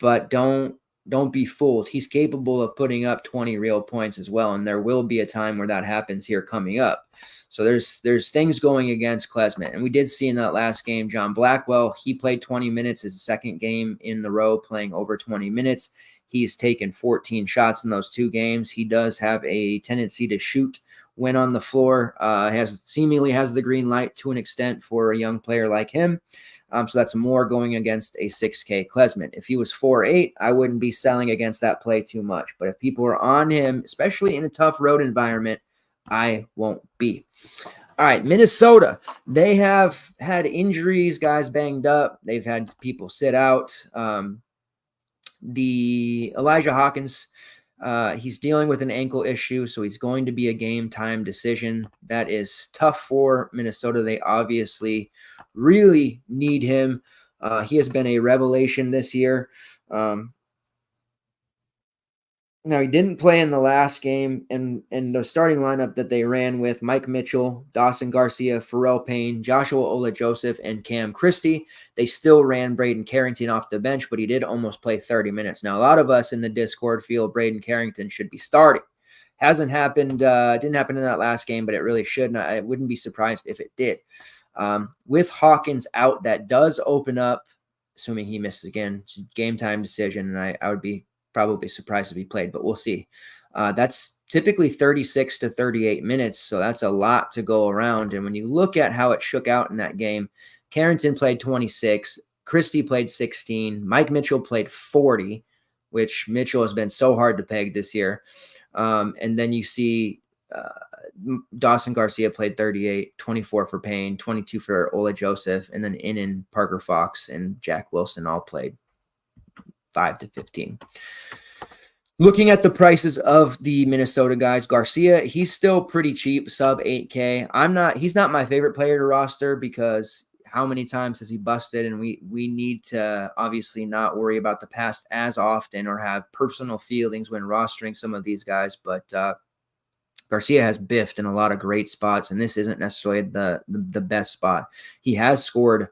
but don't be fooled. He's capable of putting up 20 real points as well. And there will be a time where that happens here coming up. So there's things going against Klesmit. And we did see in that last game, John Blackwell, he played 20 minutes, his second game in the row playing over 20 minutes. He's taken 14 shots in those 2 games. He does have a tendency to shoot when on the floor, seemingly has the green light to an extent for a young player like him. So that's more going against a 6K Klesmit. If he was 4.8, I wouldn't be selling against that play too much. But if people are on him, especially in a tough road environment, I won't be. All right, Minnesota. They have had injuries, guys banged up. They've had people sit out. The Elijah Hawkins, he's dealing with an ankle issue, so he's going to be a game time decision. That is tough for Minnesota. They obviously really need him. He has been a revelation this year. Now, he didn't play in the last game, and the starting lineup that they ran with Mike Mitchell, Dawson Garcia, Pharrell Payne, Joshua Ola-Joseph, and Cam Christie. They still ran Braden Carrington off the bench, but he did almost play 30 minutes. Now, a lot of us in the Discord feel Braden Carrington should be starting. Hasn't happened, didn't happen in that last game, but it really should. And I wouldn't be surprised if it did. With Hawkins out, that does open up, assuming he misses again, game time decision, and I would be probably surprised if he played, but we'll see. That's typically 36 to 38 minutes, so that's a lot to go around. And when you look at how it shook out in that game, Carrington played 26, Christie played 16, Mike Mitchell played 40, which Mitchell has been so hard to peg this year. And then you see Dawson Garcia played 38, 24 for Payne, 22 for Ola Joseph, and then Innan, Parker Fox, and Jack Wilson all played 5 to 15. Looking at the prices of the Minnesota guys, Garcia, he's still pretty cheap, sub 8K. He's not my favorite player to roster because how many times has he busted? And we need to obviously not worry about the past as often or have personal feelings when rostering some of these guys. But Garcia has biffed in a lot of great spots, and this isn't necessarily the best spot. He has scored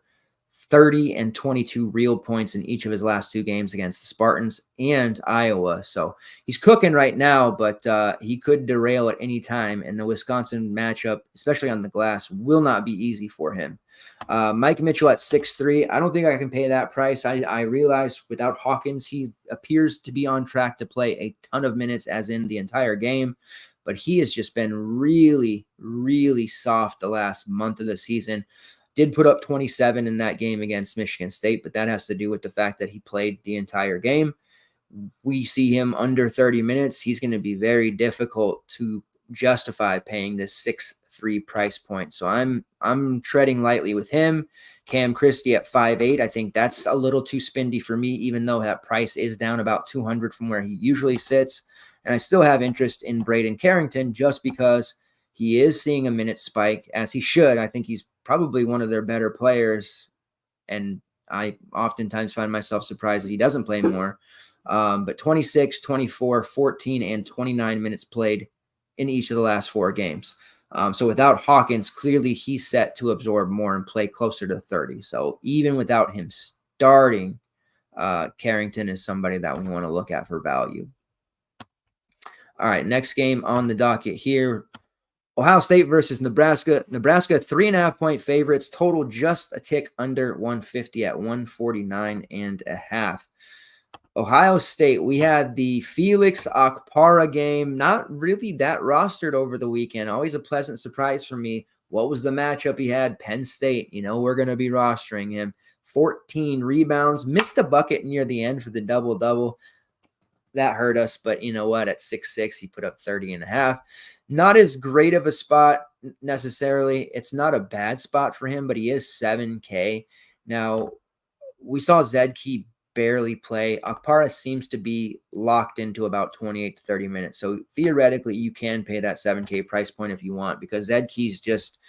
30 and 22 real points in each of his last 2 games against the Spartans and Iowa. So he's cooking right now, but he could derail at any time. And the Wisconsin matchup, especially on the glass, will not be easy for him. Mike Mitchell at 6'3". I don't think I can pay that price. I realize without Hawkins, he appears to be on track to play a ton of minutes as in the entire game. But he has just been really, really soft the last month of the season. Did put up 27 in that game against Michigan State, but that has to do with the fact that he played the entire game. We see him under 30 minutes. He's going to be very difficult to justify paying this 6'3" price point. So I'm treading lightly with him. Cam Christie at 5'8". I think that's a little too spendy for me, even though that price is down about 200 from where he usually sits. And I still have interest in Braden Carrington just because he is seeing a minute spike, as he should. I think he's probably one of their better players, and I oftentimes find myself surprised that he doesn't play more. But 26, 24, 14, and 29 minutes played in each of the last 4 games. So without Hawkins, clearly he's set to absorb more and play closer to 30. So even without him starting, Carrington is somebody that we want to look at for value. All right, next game on the docket here. Ohio State versus Nebraska. Nebraska 3.5-point favorites, total just a tick under 150 at 149.5. Ohio State, we had the Felix Okpara game, not really that rostered over the weekend. Always a pleasant surprise for me. What was the matchup he had? Penn State. We're going to be rostering him. 14 rebounds, missed a bucket near the end for the double-double. That hurt us, but you know what? At 6'6", he put up 30.5. Not as great of a spot necessarily. It's not a bad spot for him, but he is 7K. Now, we saw Zedke barely play. Okpara seems to be locked into about 28 to 30 minutes. So theoretically, you can pay that 7K price point if you want, because Zedke's just,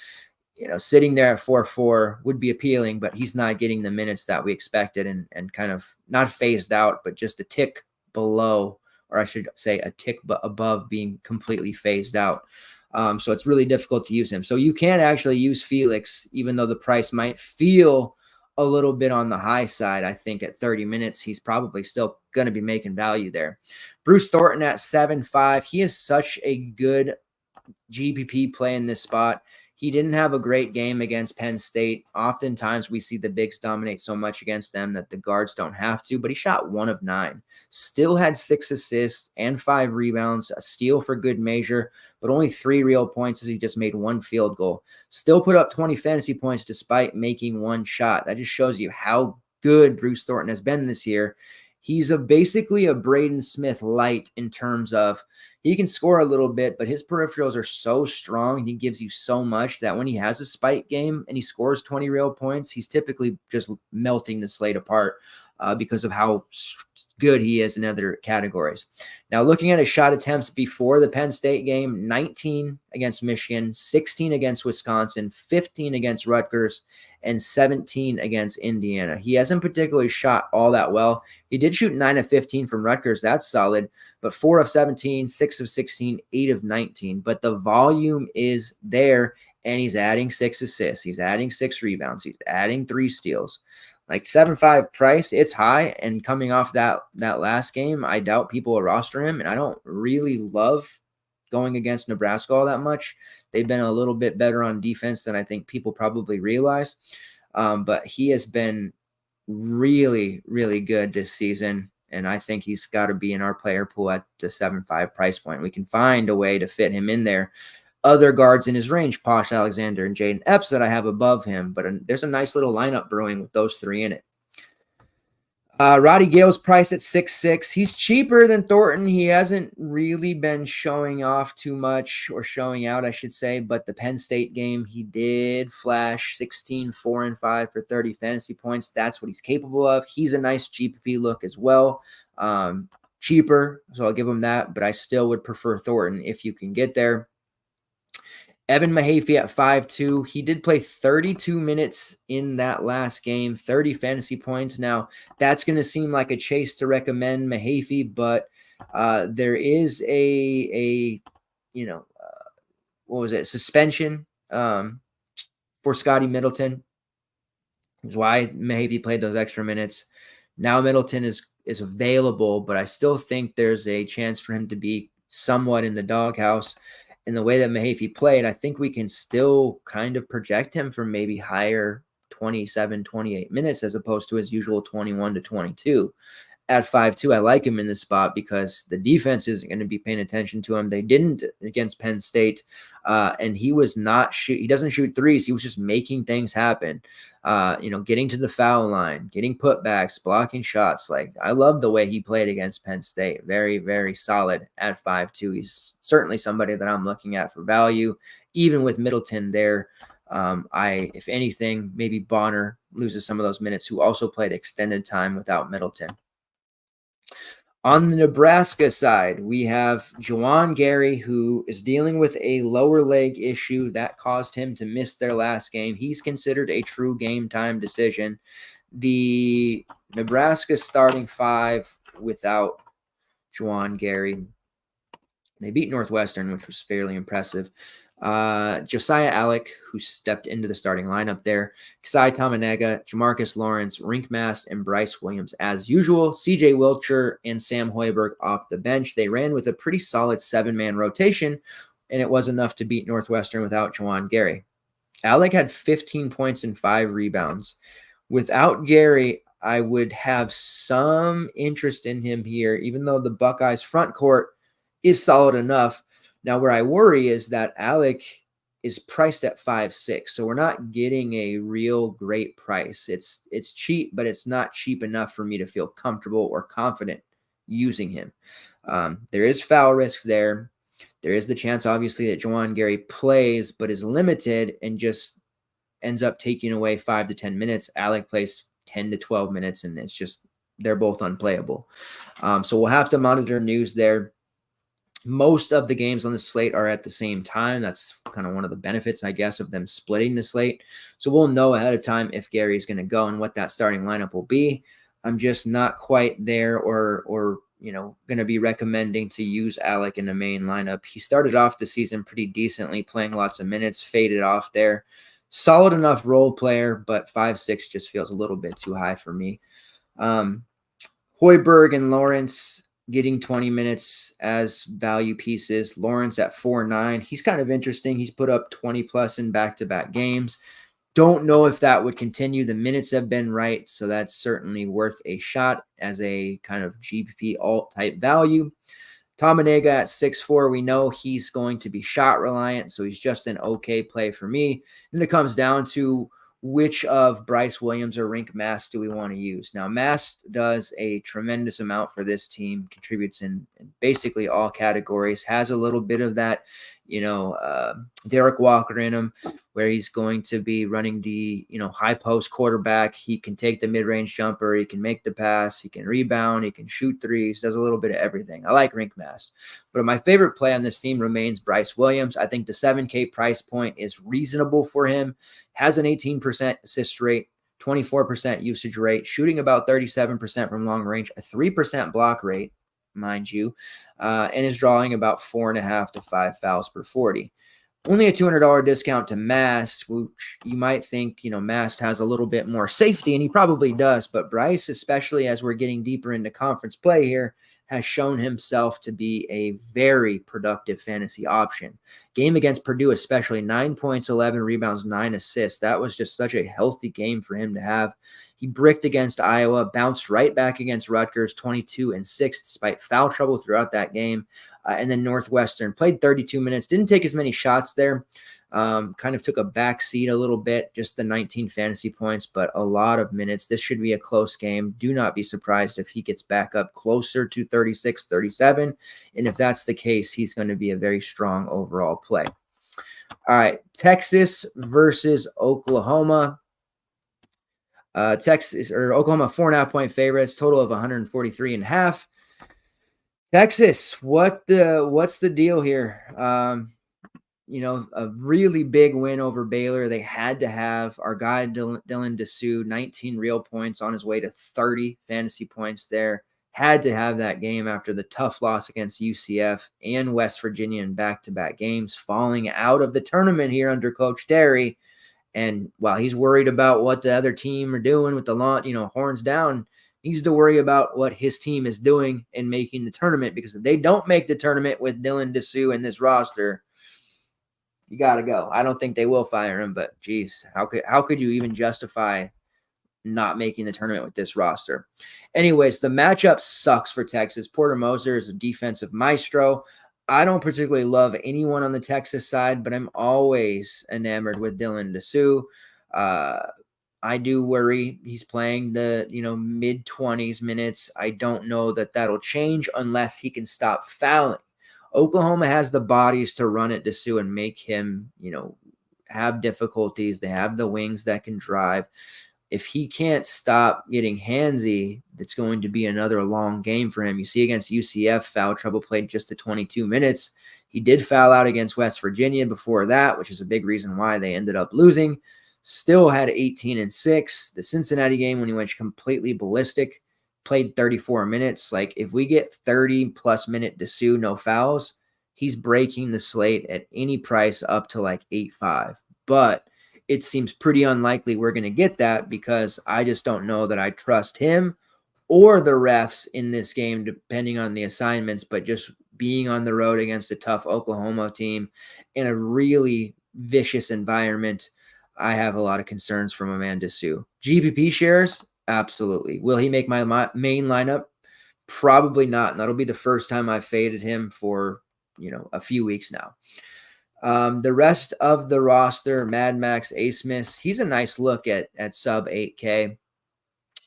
sitting there at 4-4 would be appealing, but he's not getting the minutes that we expected and kind of not phased out, but just a tick below, or I should say a tick above being completely phased out. So it's really difficult to use him. So you can actually use Felix, even though the price might feel a little bit on the high side. I think at 30 minutes, he's probably still going to be making value there. Bruce Thornton at 7.5. He is such a good GPP play in this spot. He didn't have a great game against Penn State. Oftentimes we see the bigs dominate so much against them that the guards don't have to, but he shot 1 of 9. Still had 6 assists and 5 rebounds, a steal for good measure, but only 3 real points as he just made 1 field goal. Still put up 20 fantasy points despite making 1 shot. That just shows you how good Bruce Thornton has been this year. He's basically a Braden Smith light in terms of he can score a little bit, but his peripherals are so strong. He gives you so much that when he has a spike game and he scores 20 real points, he's typically just melting the slate apart because of how good he is in other categories. Now, looking at his shot attempts before the Penn State game, 19 against Michigan, 16 against Wisconsin, 15 against Rutgers, and 17 against Indiana. He hasn't particularly shot all that well. He did shoot 9 of 15 from Rutgers. That's solid, but 4 of 17, 6 of 16, 8 of 19. But the volume is there, and he's adding 6 assists. He's adding 6 rebounds. He's adding 3 steals. Like 7.5 price, it's high, and coming off that last game, I doubt people will roster him, and I don't really love going against Nebraska all that much. They've been a little bit better on defense than I think people probably realize, but he has been really, really good this season, And I think he's got to be in our player pool at the 7.5 price point. We can find a way to fit him in there. Other guards in his range, Posh Alexander and Jaden Epps, that I have above him, but there's a nice little lineup brewing with those three in it. Roddy Gale's priced at 6.6. He's cheaper than Thornton. He hasn't really been showing off too much, or showing out, I should say, but the Penn State game, he did flash 16, 4, and 5 for 30 fantasy points. That's what he's capable of. He's a nice GPP look as well. Cheaper, so I'll give him that, but I still would prefer Thornton if you can get there. Evan Mahaffey at 5.2. He did play 32 minutes in that last game, 30 fantasy points. Now, that's going to seem like a chase to recommend Mahaffey, but there is suspension for Scotty Middleton. That's why Mahaffey played those extra minutes. Now Middleton is available, but I still think there's a chance for him to be somewhat in the doghouse. In the way that Mahaffey played, I think we can still kind of project him for maybe higher 27, 28 minutes as opposed to his usual 21 to 22. At 5.2, I like him in this spot because the defense isn't going to be paying attention to him. They didn't against Penn State, and he doesn't shoot threes. He was just making things happen, getting to the foul line, getting putbacks, blocking shots. Like, I love the way he played against Penn State. Very, very solid at 5.2. He's certainly somebody that I'm looking at for value, even with Middleton there. If anything, maybe Bonner loses some of those minutes, who also played extended time without Middleton. On the Nebraska side, we have Juwan Gary, who is dealing with a lower leg issue that caused him to miss their last game. He's considered a true game time decision. The Nebraska starting five without Juwan Gary, they beat Northwestern, which was fairly impressive. Josiah Alec, who stepped into the starting lineup there, Kasai Tamanega, Jamarcus Lawrence, Rink Mast, and Bryce Williams as usual. CJ Wilcher and Sam Hoiberg off the bench. They ran with a pretty solid 7-man rotation, and it was enough to beat Northwestern without Juwan Gary. Alec had 15 points and 5 rebounds. Without Gary, I would have some interest in him here, even though the Buckeyes front court is solid enough. Now, where I worry is that Alec is priced at 5.6, so we're not getting a real great price. It's cheap, but it's not cheap enough for me to feel comfortable or confident using him. There is foul risk there. There is the chance, obviously, that Juwan Gary plays, but is limited and just ends up taking away 5 to 10 minutes. Alec plays 10 to 12 minutes, and they're both unplayable. So we'll have to monitor news there. Most of the games on the slate are at the same time. That's kind of one of the benefits, I guess, of them splitting the slate. So we'll know ahead of time if Gary is going to go and what that starting lineup will be. I'm just not quite there or going to be recommending to use Alec in the main lineup. He started off the season pretty decently, playing lots of minutes, faded off there. Solid enough role player, but 5.6 just feels a little bit too high for me. Hoiberg and Lawrence getting 20 minutes as value pieces. Lawrence at 4.9. He's kind of interesting. He's put up 20 plus in back-to-back games. Don't know if that would continue. The minutes have been right, so that's certainly worth a shot as a kind of GPP alt type value. Tamanega at 6.4. We know he's going to be shot reliant, so he's just an okay play for me. Then it comes down to which of Bryce Williams or Rink Mast do we want to use? Now, Mast does a tremendous amount for this team, contributes in basically all categories, has a little bit of that, Derek Walker in him, where he's going to be running the, high post quarterback. He can take the mid-range jumper. He can make the pass. He can rebound. He can shoot threes. Does a little bit of everything. I like Rink Mast. But my favorite play on this team remains Bryce Williams. I think the 7K price point is reasonable for him. Has an 18% assist rate, 24% usage rate, shooting about 37% from long range, a 3% block rate, mind you, and is drawing about 4.5 to 5 fouls per 40. Only a $200 discount to Mast, which you might think, Mast has a little bit more safety, and he probably does. But Bryce, especially as we're getting deeper into conference play here, has shown himself to be a very productive fantasy option. Game against Purdue, especially 9 points, 11 rebounds, 9 assists. That was just such a healthy game for him to have. He bricked against Iowa, bounced right back against Rutgers, 22 and 6, despite foul trouble throughout that game. And then Northwestern played 32 minutes, didn't take as many shots there. Kind of took a back seat a little bit, just the 19 fantasy points, but a lot of minutes. This should be a close game. Do not be surprised if he gets back up closer to 36, 37. And if that's the case, he's going to be a very strong overall play. All right, Texas versus Oklahoma. Oklahoma 4.5-point favorites, total of 143.5. Texas, what's the deal here? A really big win over Baylor. They had to have our guy Dylan Dessou, 19 real points on his way to 30 fantasy points there. Had to have that game after the tough loss against UCF and West Virginia in back-to-back games, falling out of the tournament here under Coach Terry. And while he's worried about what the other team are doing with the launch, horns down, he needs to worry about what his team is doing in making the tournament, because if they don't make the tournament with Dylan Dessou in this roster, you got to go. I don't think they will fire him, but geez, how could you even justify not making the tournament with this roster? Anyways, the matchup sucks for Texas. Porter Moser is a defensive maestro. I don't particularly love anyone on the Texas side, but I'm always enamored with Dylan Dessou. I do worry he's playing the mid-20s minutes. I don't know that that'll change unless he can stop fouling. Oklahoma has the bodies to run at Dessou and make him, have difficulties. They have the wings that can drive. If he can't stop getting handsy, it's going to be another long game for him. You see against UCF, foul trouble, played just the 22 minutes. He did foul out against West Virginia before that, which is a big reason why they ended up losing. Still had 18 and 6. The Cincinnati game, when he went completely ballistic, played 34 minutes. Like, if we get 30-plus minute Dessou, no fouls, he's breaking the slate at any price up to like 8.5. But it seems pretty unlikely we're going to get that, because I just don't know that I trust him or the refs in this game, depending on the assignments. But just being on the road against a tough Oklahoma team in a really vicious environment, I have a lot of concerns from Amanda Dessou. GPP shares, absolutely. Will he make my main lineup? Probably not. And that'll be the first time I've faded him for, a few weeks now. The rest of the roster, Mad Max Asmus, he's a nice look at sub 8K.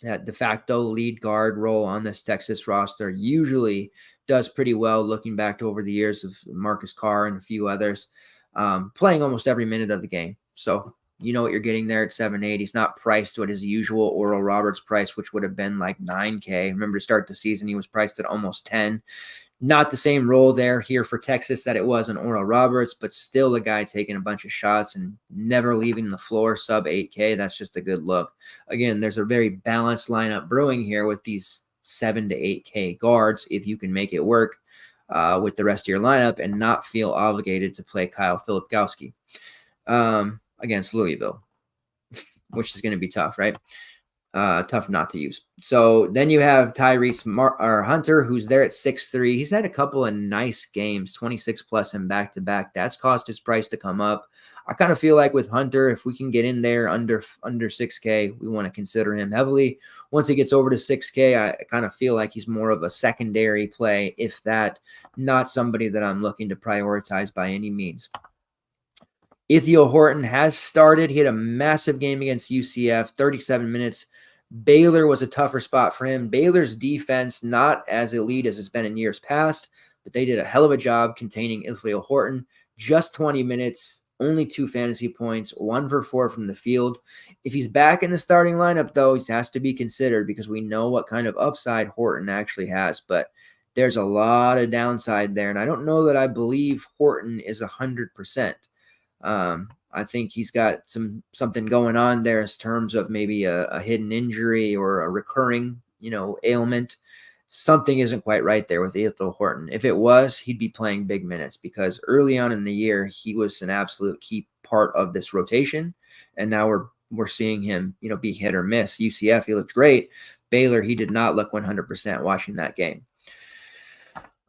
That de facto lead guard role on this Texas roster usually does pretty well, looking back to over the years of Marcus Carr and a few others, playing almost every minute of the game. So you know what you're getting there at 7.8. He's not priced at his usual Oral Roberts price, which would have been like 9K. Remember, to start the season, he was priced at almost 10. Not the same role there here for Texas that it was in Oral Roberts, but still a guy taking a bunch of shots and never leaving the floor, sub 8K. That's just a good look. Again, there's a very balanced lineup brewing here with these 7 to 8K guards, if you can make it work with the rest of your lineup and not feel obligated to play Kyle Filipkowski against Louisville, which is going to be tough, right? Tough not to use. So then you have Tyrese Hunter, who's there at 6'3". He's had a couple of nice games, 26 plus in back-to-back. That's caused his price to come up. I kind of feel like with Hunter, if we can get in there under 6K, we want to consider him heavily. Once he gets over to 6K, I kind of feel like he's more of a secondary play, if that, not somebody that I'm looking to prioritize by any means. Ithiel Horton has started. He had a massive game against UCF, 37 minutes. Baylor was a tougher spot for him. Baylor's defense, not as elite as it's been in years past, but they did a hell of a job containing Ithiel Horton. Just 20 minutes, only 2 fantasy points, 1 for 4 from the field. If he's back in the starting lineup, though, he has to be considered, because we know what kind of upside Horton actually has. But there's a lot of downside there, and I don't know that I believe Horton is 100%. I think he's got something going on there in terms of maybe a hidden injury or a recurring, ailment. Something isn't quite right there with Ithiel Horton. If it was, he'd be playing big minutes, because early on in the year, he was an absolute key part of this rotation. And now we're seeing him, be hit or miss. UCF, he looked great. Baylor, he did not look 100% watching that game.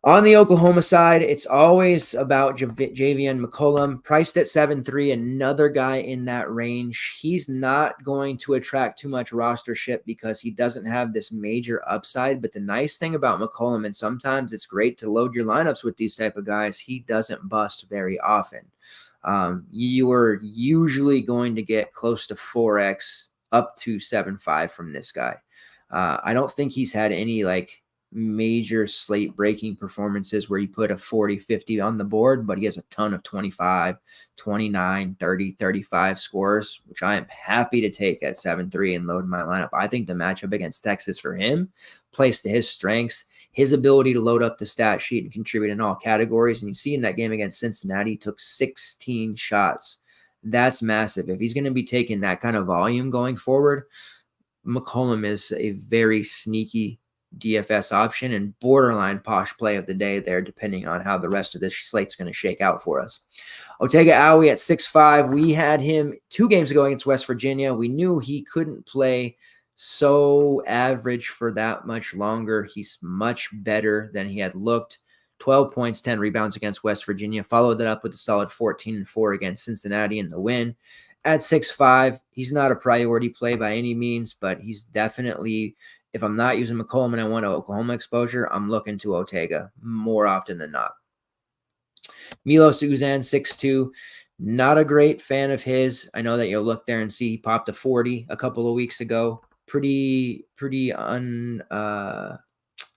On the Oklahoma side, it's always about Javian McCollum, priced at 7.3, another guy in that range. He's not going to attract too much rostership because he doesn't have this major upside. But the nice thing about McCollum, and sometimes it's great to load your lineups with these type of guys, he doesn't bust very often. You are usually going to get close to 4x up to 7.5 from this guy. I don't think he's had any major slate breaking performances where you put a 40, 50 on the board, but he has a ton of 25, 29, 30, 35 scores, which I am happy to take at 7.3 and load my lineup. I think the matchup against Texas for him plays to his strengths, his ability to load up the stat sheet and contribute in all categories. And you see in that game against Cincinnati, he took 16 shots. That's massive. If he's going to be taking that kind of volume going forward, McCollum is a very sneaky DFS option and borderline Posh play of the day there, depending on how the rest of this slate's going to shake out for us. Otega Awi at 6.5. We had him 2 games ago against West Virginia. We knew he couldn't play so average for that much longer. He's much better than he had looked. 12 points, 10 rebounds against West Virginia. Followed that up with a solid 14-4 against Cincinnati in the win. At 6.5, he's not a priority play by any means, but he's definitely, if I'm not using McCollum and I want an Oklahoma exposure, I'm looking to Otega more often than not. Milos Uzan, 6.2. Not a great fan of his. I know that you'll look there and see he popped a 40 a couple of weeks ago. Pretty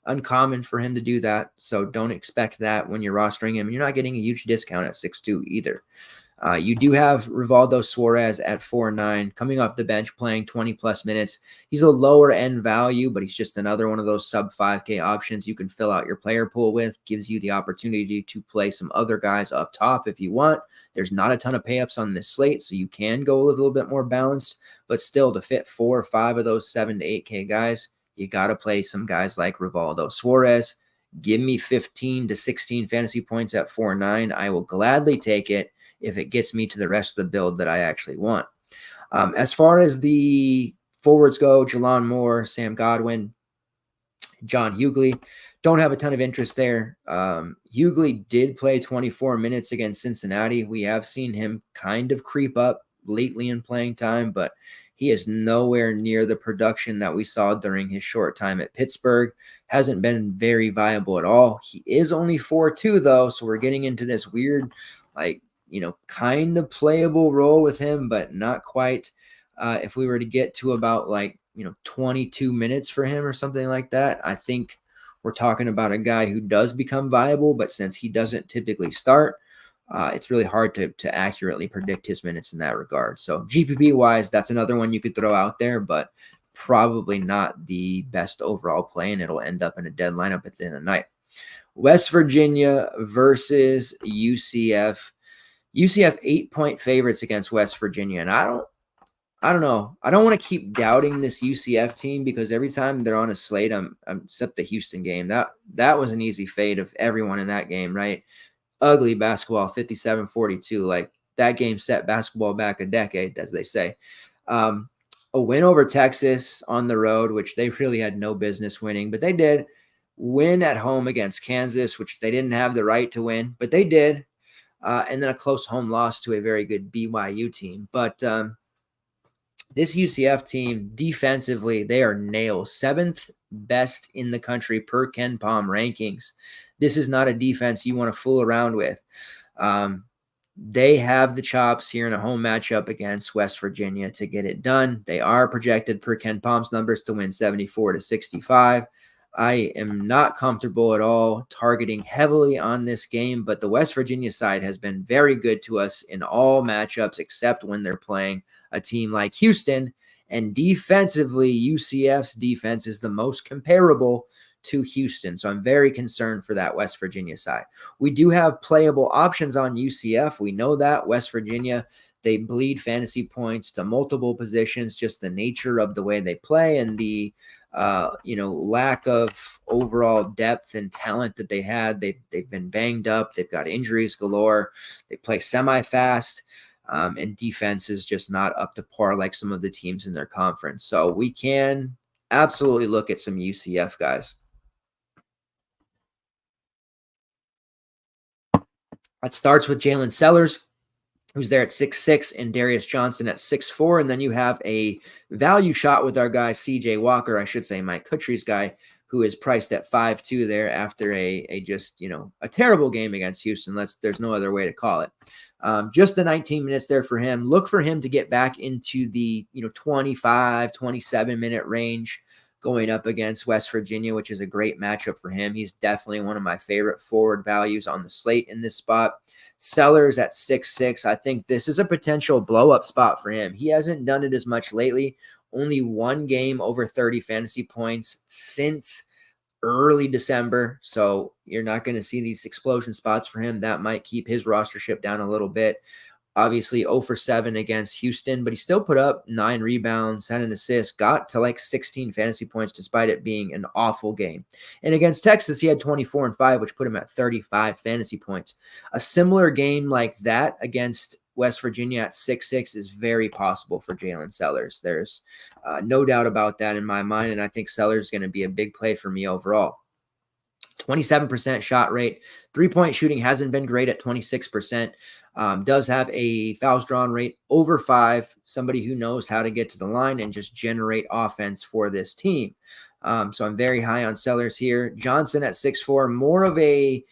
uncommon for him to do that, so don't expect that when you're rostering him. You're not getting a huge discount at 6.2 either. You do have Rivaldo Suarez at 4.9, coming off the bench, playing 20-plus minutes. He's a lower-end value, but he's just another one of those sub-5K options you can fill out your player pool with. Gives you the opportunity to play some other guys up top if you want. There's not a ton of pay-ups on this slate, so you can go a little bit more balanced, but still to fit 4 or 5 of those 7 to 8K guys, you got to play some guys like Rivaldo Suarez. Give me 15 to 16 fantasy points at 4.9. I will gladly take it if it gets me to the rest of the build that I actually want. As far as the forwards go, Jalon Moore, Sam Godwin, John Hughley, don't have a ton of interest there. Hughley did play 24 minutes against Cincinnati. We have seen him kind of creep up lately in playing time, but he is nowhere near the production that we saw during his short time at Pittsburgh. Hasn't been very viable at all. He is only 4.2 though, so we're getting into this weird, kind of playable role with him, but not quite. If we were to get to about 22 minutes for him or something like that, I think we're talking about a guy who does become viable, but since he doesn't typically start, it's really hard to accurately predict his minutes in that regard. So GPP wise, that's another one you could throw out there, but probably not the best overall play, and it'll end up in a dead lineup at the end of the night. West Virginia versus UCF. UCF 8-point favorites against West Virginia. And I don't know. I don't want to keep doubting this UCF team because every time they're on a slate, I'm except the Houston game. That was an easy fade of everyone in that game, right? Ugly basketball, 57-42. That game set basketball back a decade, as they say. A win over Texas on the road, which they really had no business winning, but they did. Win at home against Kansas, which they didn't have the right to win, but they did. And then a close home loss to a very good BYU team. But this UCF team, defensively, they are nails. 7th best in the country per Ken Palm rankings. This is not a defense you want to fool around with. They have the chops here in a home matchup against West Virginia to get it done. They are projected per Ken Palm's numbers to win 74-65. I am not comfortable at all targeting heavily on this game, but the West Virginia side has been very good to us in all matchups except when they're playing a team like Houston. And defensively, UCF's defense is the most comparable to Houston. So I'm very concerned for that West Virginia side. We do have playable options on UCF. We know that West Virginia, they bleed fantasy points to multiple positions, just the nature of the way they play and the lack of overall depth and talent that they had. They've been banged up. They've got injuries galore. They play semi-fast, and defense is just not up to par like some of the teams in their conference. So we can absolutely look at some UCF guys. It starts with Jalen Sellers, who's there at 6'6", and Darius Johnson at 6'4", and then you have a value shot with our guy CJ Walker, I should say Mike Kutry's guy, who is priced at 5'2" there after a just, a terrible game against Houston. There's no other way to call it. Just the 19 minutes there for him. Look for him to get back into the 25, 27-minute range going up against West Virginia, which is a great matchup for him. He's definitely one of my favorite forward values on the slate in this spot. Sellers at 6'6". I think this is a potential blow-up spot for him. He hasn't done it as much lately. Only one game over 30 fantasy points since early December. So you're not going to see these explosion spots for him. That might keep his rostership down a little bit. Obviously 0 for 7 against Houston, but he still put up 9 rebounds, had an assist, got to like 16 fantasy points despite it being an awful game. And against Texas, he had 24 and 5, which put him at 35 fantasy points. A similar game like that against West Virginia at 6'6" is very possible for Jalen Sellers. There's no doubt about that in my mind, and I think Sellers is going to be a big play for me overall. 27% shot rate. Three-point shooting hasn't been great at 26%. Does have a fouls drawn rate over 5. Somebody who knows how to get to the line and just generate offense for this team. So I'm very high on Sellers here. Johnson at 6'4", more of a,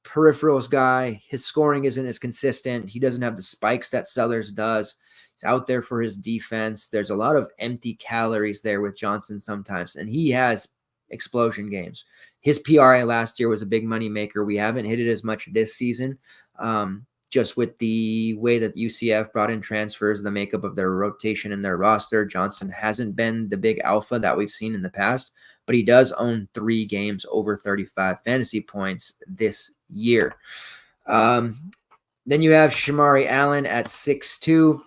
peripherals guy. His scoring isn't as consistent. He doesn't have the spikes that Sellers does. He's out there for his defense. There's a lot of empty calories there with Johnson sometimes, and he has explosion games. His PRA last year was a big money maker. We haven't hit it as much this season, just with the way that UCF brought in transfers, the makeup of their rotation and their roster. Johnson hasn't been the big alpha that we've seen in the past, but he does own 3 games over 35 fantasy points this year. Then you have Shamari Allen at 6'2",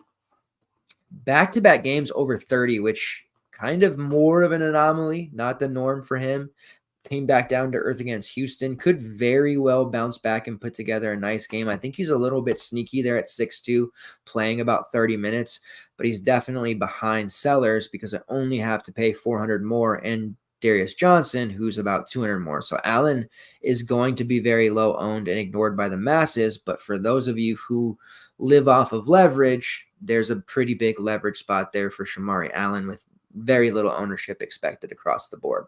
back-to-back games over 30, which kind of more of an anomaly, not the norm for him. Came back down to earth against Houston. Could very well bounce back and put together a nice game. I think he's a little bit sneaky there at 6'2", playing about 30 minutes, but he's definitely behind Sellers because I only have to pay 400 more, and Darius Johnson, who's about 200 more. So Allen is going to be very low owned and ignored by the masses, but for those of you who live off of leverage, there's a pretty big leverage spot there for Shamari Allen with very little ownership expected across the board.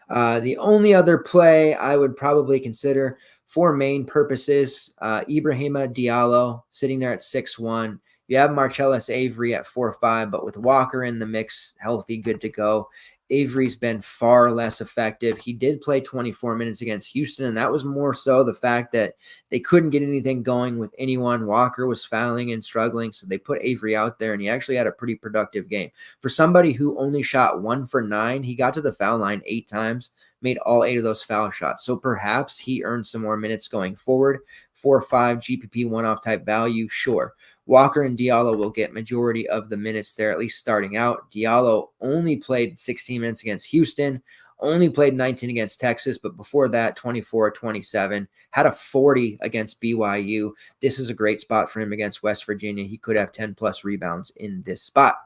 The only other play I would probably consider for main purposes, Ibrahima Diallo sitting there at 6'1". You have Marcellus Avery at 4'5", but with Walker in the mix, healthy, good to go, Avery's been far less effective. He did play 24 minutes against Houston, and that was more so the fact that they couldn't get anything going with anyone. Walker was fouling and struggling, so they put Avery out there, and he actually had a pretty productive game. For somebody who only shot 1 for 9, he got to the foul line 8 times, made all 8 of those foul shots. So perhaps he earned some more minutes going forward. 4 or 5 GPP one-off type value, sure. Walker and Diallo will get majority of the minutes there, at least starting out. Diallo only played 16 minutes against Houston, only played 19 against Texas, but before that, 24, 27, had a 40 against BYU. This is a great spot for him against West Virginia. He could have 10-plus rebounds in this spot.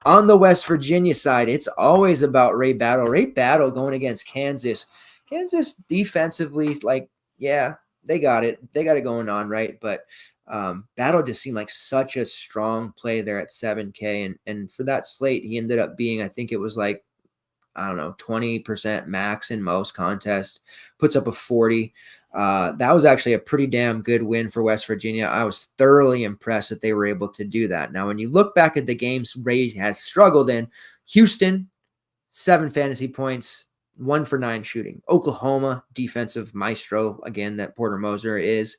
On the West Virginia side, it's always about Ray Battle. Ray Battle going against Kansas. Kansas defensively, they got it. They got it going on, right? But Battle just seemed like such a strong play there at 7K. And for that slate, he ended up being, I think it was 20% max in most contests, puts up a 40. That was actually a pretty damn good win for West Virginia. I was thoroughly impressed that they were able to do that. Now, when you look back at the games Ray has struggled in, Houston, 7 fantasy points, 1 for 9 shooting. Oklahoma, defensive maestro, again, that Porter Moser is,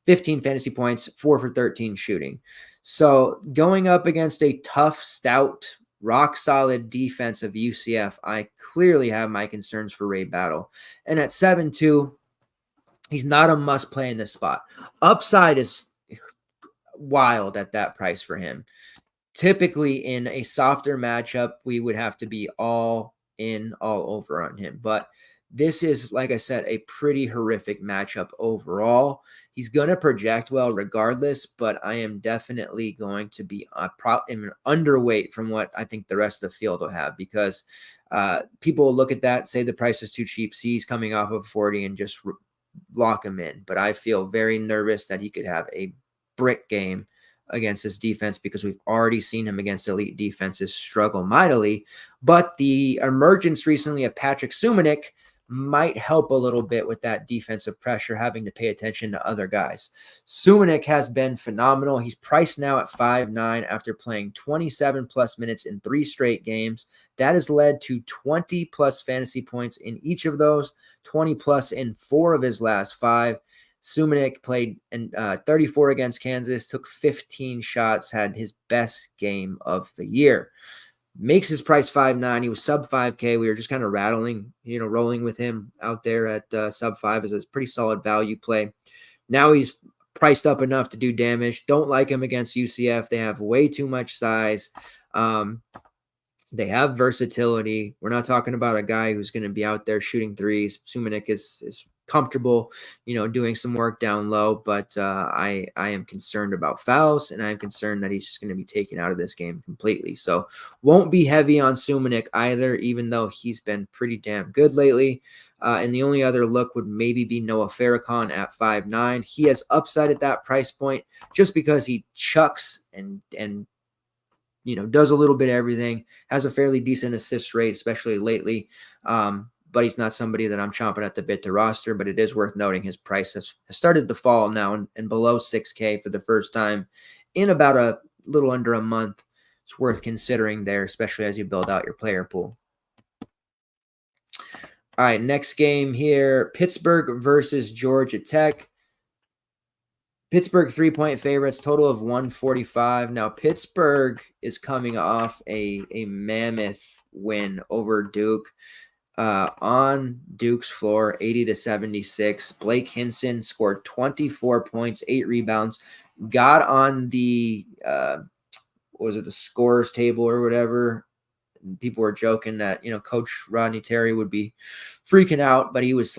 15 fantasy points, 4 for 13 shooting. So going up against a tough, stout, rock-solid defense of UCF, I clearly have my concerns for Ray Battle. And at 7-2, he's not a must-play in this spot. Upside is wild at that price for him. Typically, in a softer matchup, we would have to be all over on him. But this is, like I said, a pretty horrific matchup overall. He's going to project well regardless, but I am definitely going to be underweight from what I think the rest of the field will have, because people will look at that, say the price is too cheap, see he's coming off of 40 and just lock him in. But I feel very nervous that he could have a brick game against this defense because we've already seen him against elite defenses struggle mightily. But the emergence recently of Patrick Sumanic might help a little bit with that defensive pressure, having to pay attention to other guys. Sumanic has been phenomenal. He's priced now at 5'9" after playing 27 plus minutes in 3 straight games. That has led to 20 plus fantasy points in each of those, 20 plus in 4 of his last 5. Sumanic played 34 against Kansas, took 15 shots, had his best game of the year. Makes his price 5'9". He was sub 5K. We were just kind of rolling with him out there at sub 5 as a pretty solid value play. Now he's priced up enough to do damage. Don't like him against UCF. They have way too much size. They have versatility. We're not talking about a guy who's going to be out there shooting threes. Sumanic is comfortable, doing some work down low, but I am concerned about fouls, and I'm concerned that he's just going to be taken out of this game completely. So won't be heavy on Sumanic either, even though he's been pretty damn good lately. And the only other look would maybe be Noah Farrakhan at 5'9". He has upside at that price point just because he chucks and does a little bit of everything, has a fairly decent assist rate, especially lately. But he's not somebody that I'm chomping at the bit to roster, but it is worth noting his price has started to fall now and below 6K for the first time in about a little under a month. It's worth considering there, especially as you build out your player pool. All right, next game here, Pittsburgh versus Georgia Tech. Pittsburgh 3-point favorites, total of 145. Now, Pittsburgh is coming off a mammoth win over Duke. On Duke's floor, 80-76. Blake Hinson scored 24 points, 8 rebounds, got on the, the scorers table or whatever. And people were joking that, Coach Rodney Terry would be freaking out, but he was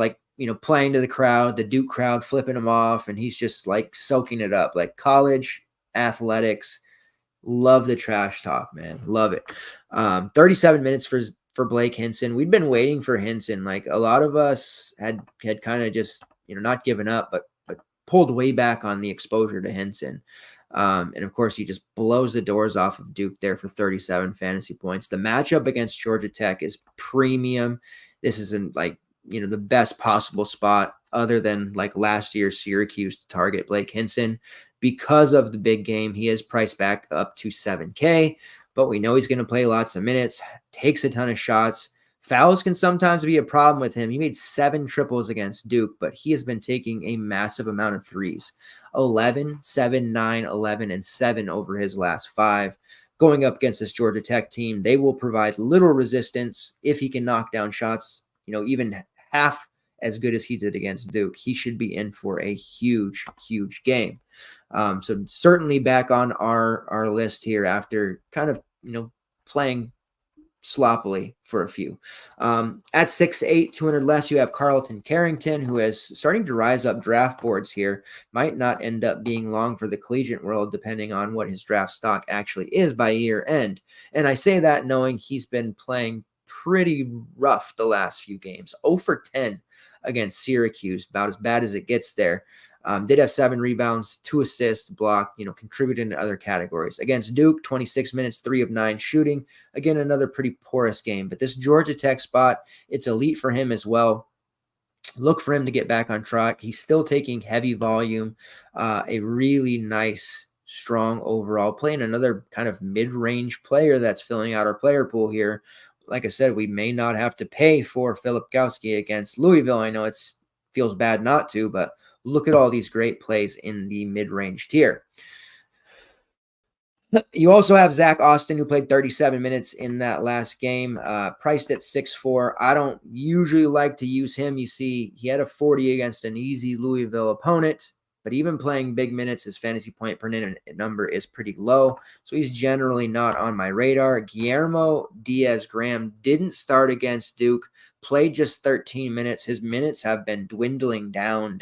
playing to the crowd, the Duke crowd flipping him off, and he's just soaking it up. College athletics, love the trash talk, man. Love it. 37 minutes for Blake Hinson. We'd been waiting for Hinson. A lot of us had kind of just, not given up, but pulled way back on the exposure to Hinson. And of course, he just blows the doors off of Duke there for 37 fantasy points. The matchup against Georgia Tech is premium. This isn't the best possible spot other than last year's Syracuse to target Blake Hinson. Because of the big game, he is priced back up to 7K, but we know he's going to play lots of minutes, takes a ton of shots. Fouls can sometimes be a problem with him. He made 7 triples against Duke, but he has been taking a massive amount of threes. 11, 7, 9, 11, and 7 over his last 5. Going up against this Georgia Tech team, they will provide little resistance if he can knock down shots, even half as good as he did against Duke. He should be in for a huge, huge game. So certainly back on our list here after kind of, playing sloppily for a few. At 6'8", 200 less, you have Carlton Carrington, who is starting to rise up draft boards here. Might not end up being long for the collegiate world, depending on what his draft stock actually is by year end. And I say that knowing he's been playing pretty rough the last few games. 0 for 10 against Syracuse, about as bad as it gets there. Did have 7 rebounds, 2 assists, block, contributing to other categories. Against Duke, 26 minutes, 3 of 9 shooting. Again, another pretty porous game. But this Georgia Tech spot, it's elite for him as well. Look for him to get back on track. He's still taking heavy volume. A really nice, strong overall play, and another kind of mid-range player that's filling out our player pool here. Like I said, we may not have to pay for Philip Gowski against Louisville. I know it feels bad not to, but look at all these great plays in the mid-range tier. You also have Zach Austin, who played 37 minutes in that last game, priced at 6'4". I don't usually like to use him. You see, he had a 40 against an easy Louisville opponent, but even playing big minutes, his fantasy point per number is pretty low, so he's generally not on my radar. Guillermo Diaz-Graham didn't start against Duke, played just 13 minutes. His minutes have been dwindling down.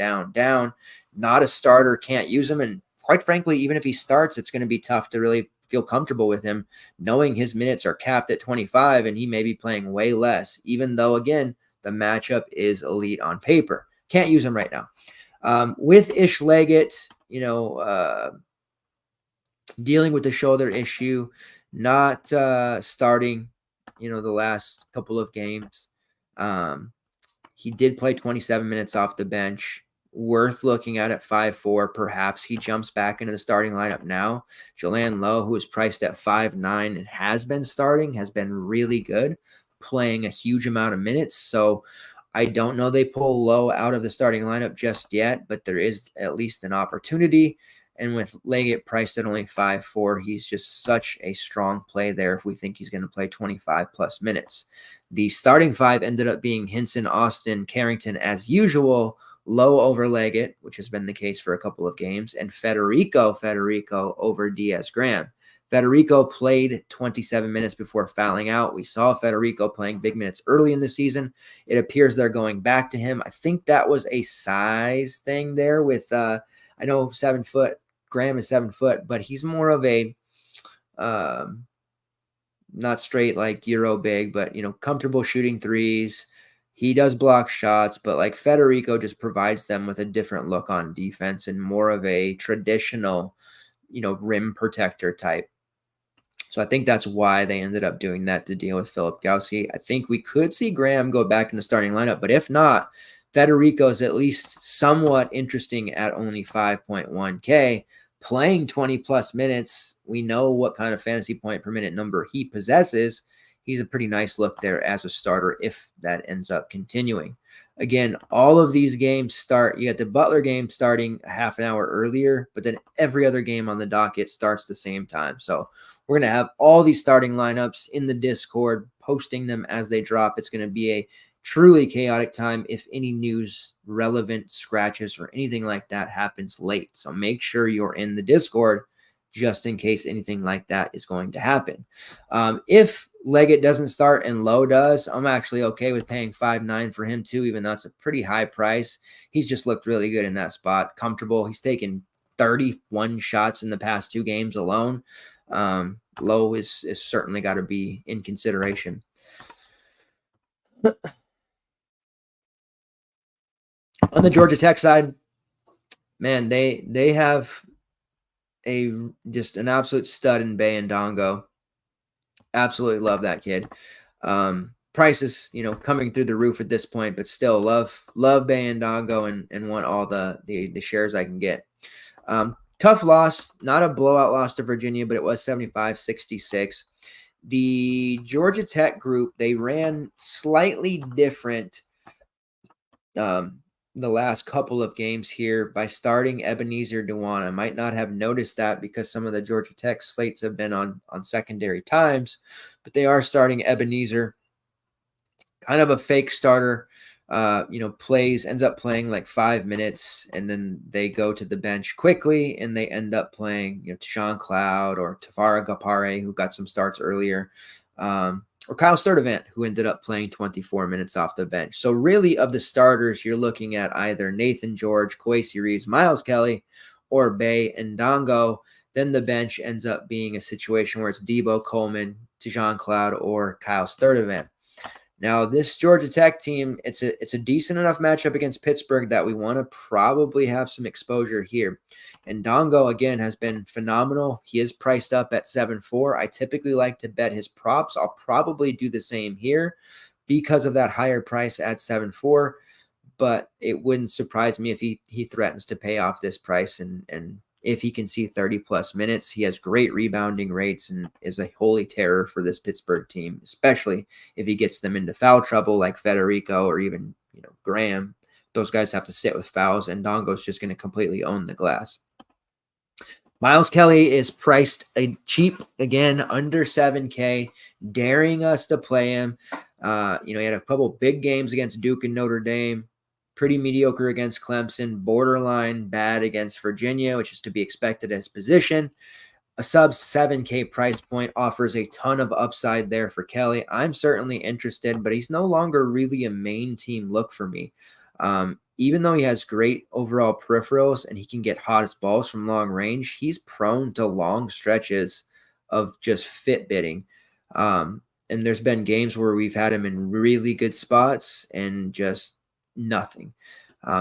Not a starter, can't use him, and quite frankly, even if he starts, it's going to be tough to really feel comfortable with him, knowing his minutes are capped at 25 and he may be playing way less, even though, again, the matchup is elite on paper. can't use him right now. With Ish Leggett, dealing with the shoulder issue, not starting, the last couple of games. He did play 27 minutes off the bench. Worth looking at 5'4". Perhaps he jumps back into the starting lineup now. Jalen Lowe, who is priced at 5'9" and has been starting, has been really good, playing a huge amount of minutes. So I don't know they pull Lowe out of the starting lineup just yet, but there is at least an opportunity. And with Leggett priced at only 5'4", he's just such a strong play there if we think he's going to play 25-plus minutes. The starting five ended up being Hinson, Austin, Carrington as usual, Lowe over Leggett, which has been the case for a couple of games, and Federico over Diaz Graham. Federico played 27 minutes before fouling out. We saw Federico playing big minutes early in the season. It appears they're going back to him. I think that was a size thing there with, I know 7 foot, Graham is 7 foot, but he's more of a, not straight like Euro big, but, comfortable shooting threes. He does block shots, but like Federico just provides them with a different look on defense and more of a traditional, rim protector type. So I think that's why they ended up doing that to deal with Philip Gauci. I think we could see Graham go back in the starting lineup, but if not, Federico is at least somewhat interesting at only 5.1K. Playing 20-plus minutes, we know what kind of fantasy point per minute number he possesses. He's a pretty nice look there as a starter if that ends up continuing. Again, all of these games start, you got the Butler game starting a half an hour earlier, but then every other game on the docket starts the same time. So we're going to have all these starting lineups in the Discord, posting them as they drop. It's going to be a truly chaotic time if any news, relevant scratches, or anything like that happens late. So make sure you're in the Discord just in case anything like that is going to happen. If Leggett doesn't start and Lowe does, I'm actually okay with paying 5.9 for him too, even though it's a pretty high price. He's just looked really good in that spot, comfortable. He's taken 31 shots in the past 2 games alone. Lowe is certainly got to be in consideration. On the Georgia Tech side, man, they have just an absolute stud in Bay and Dongo. Absolutely love that kid. Prices, coming through the roof at this point, but still love Bay and Dongo and want all the shares I can get. Tough loss, not a blowout loss to Virginia, but it was 75-66. The Georgia Tech group, they ran slightly different the last couple of games here by starting Ebenezer Dewan. I might not have noticed that because some of the Georgia Tech slates have been on secondary times, but they are starting Ebenezer, kind of a fake starter, ends up playing like 5 minutes and then they go to the bench quickly and they end up playing, Tashawn Cloud or Tafara Gapare, who got some starts earlier, or Kyle Sturdivant, who ended up playing 24 minutes off the bench. So really of the starters, you're looking at either Nathan George, Kwesi Reeves, Miles Kelly, or Bay and Dongo. Then the bench ends up being a situation where it's Debo Coleman, Tashawn Cloud, or Kyle Sturdivant. Now, this Georgia Tech team, it's a decent enough matchup against Pittsburgh that we want to probably have some exposure here. And Dongo, again, has been phenomenal. He is priced up at 7.4. I typically like to bet his props. I'll probably do the same here because of that higher price at 7.4. But it wouldn't surprise me if he threatens to pay off this price. And if he can see 30-plus minutes, he has great rebounding rates and is a holy terror for this Pittsburgh team, especially if he gets them into foul trouble like Federico or even Graham. Those guys have to sit with fouls, and Dongo's just going to completely own the glass. Miles Kelly is priced cheap, again, under 7K, daring us to play him. He had a couple big games against Duke and Notre Dame, pretty mediocre against Clemson, borderline bad against Virginia, which is to be expected as position. A sub 7K price point offers a ton of upside there for Kelly. I'm certainly interested, but he's no longer really a main team look for me. Even though he has great overall peripherals and he can get hottest balls from long range, he's prone to long stretches of just fit bidding. And there's been games where we've had him in really good spots and just nothing.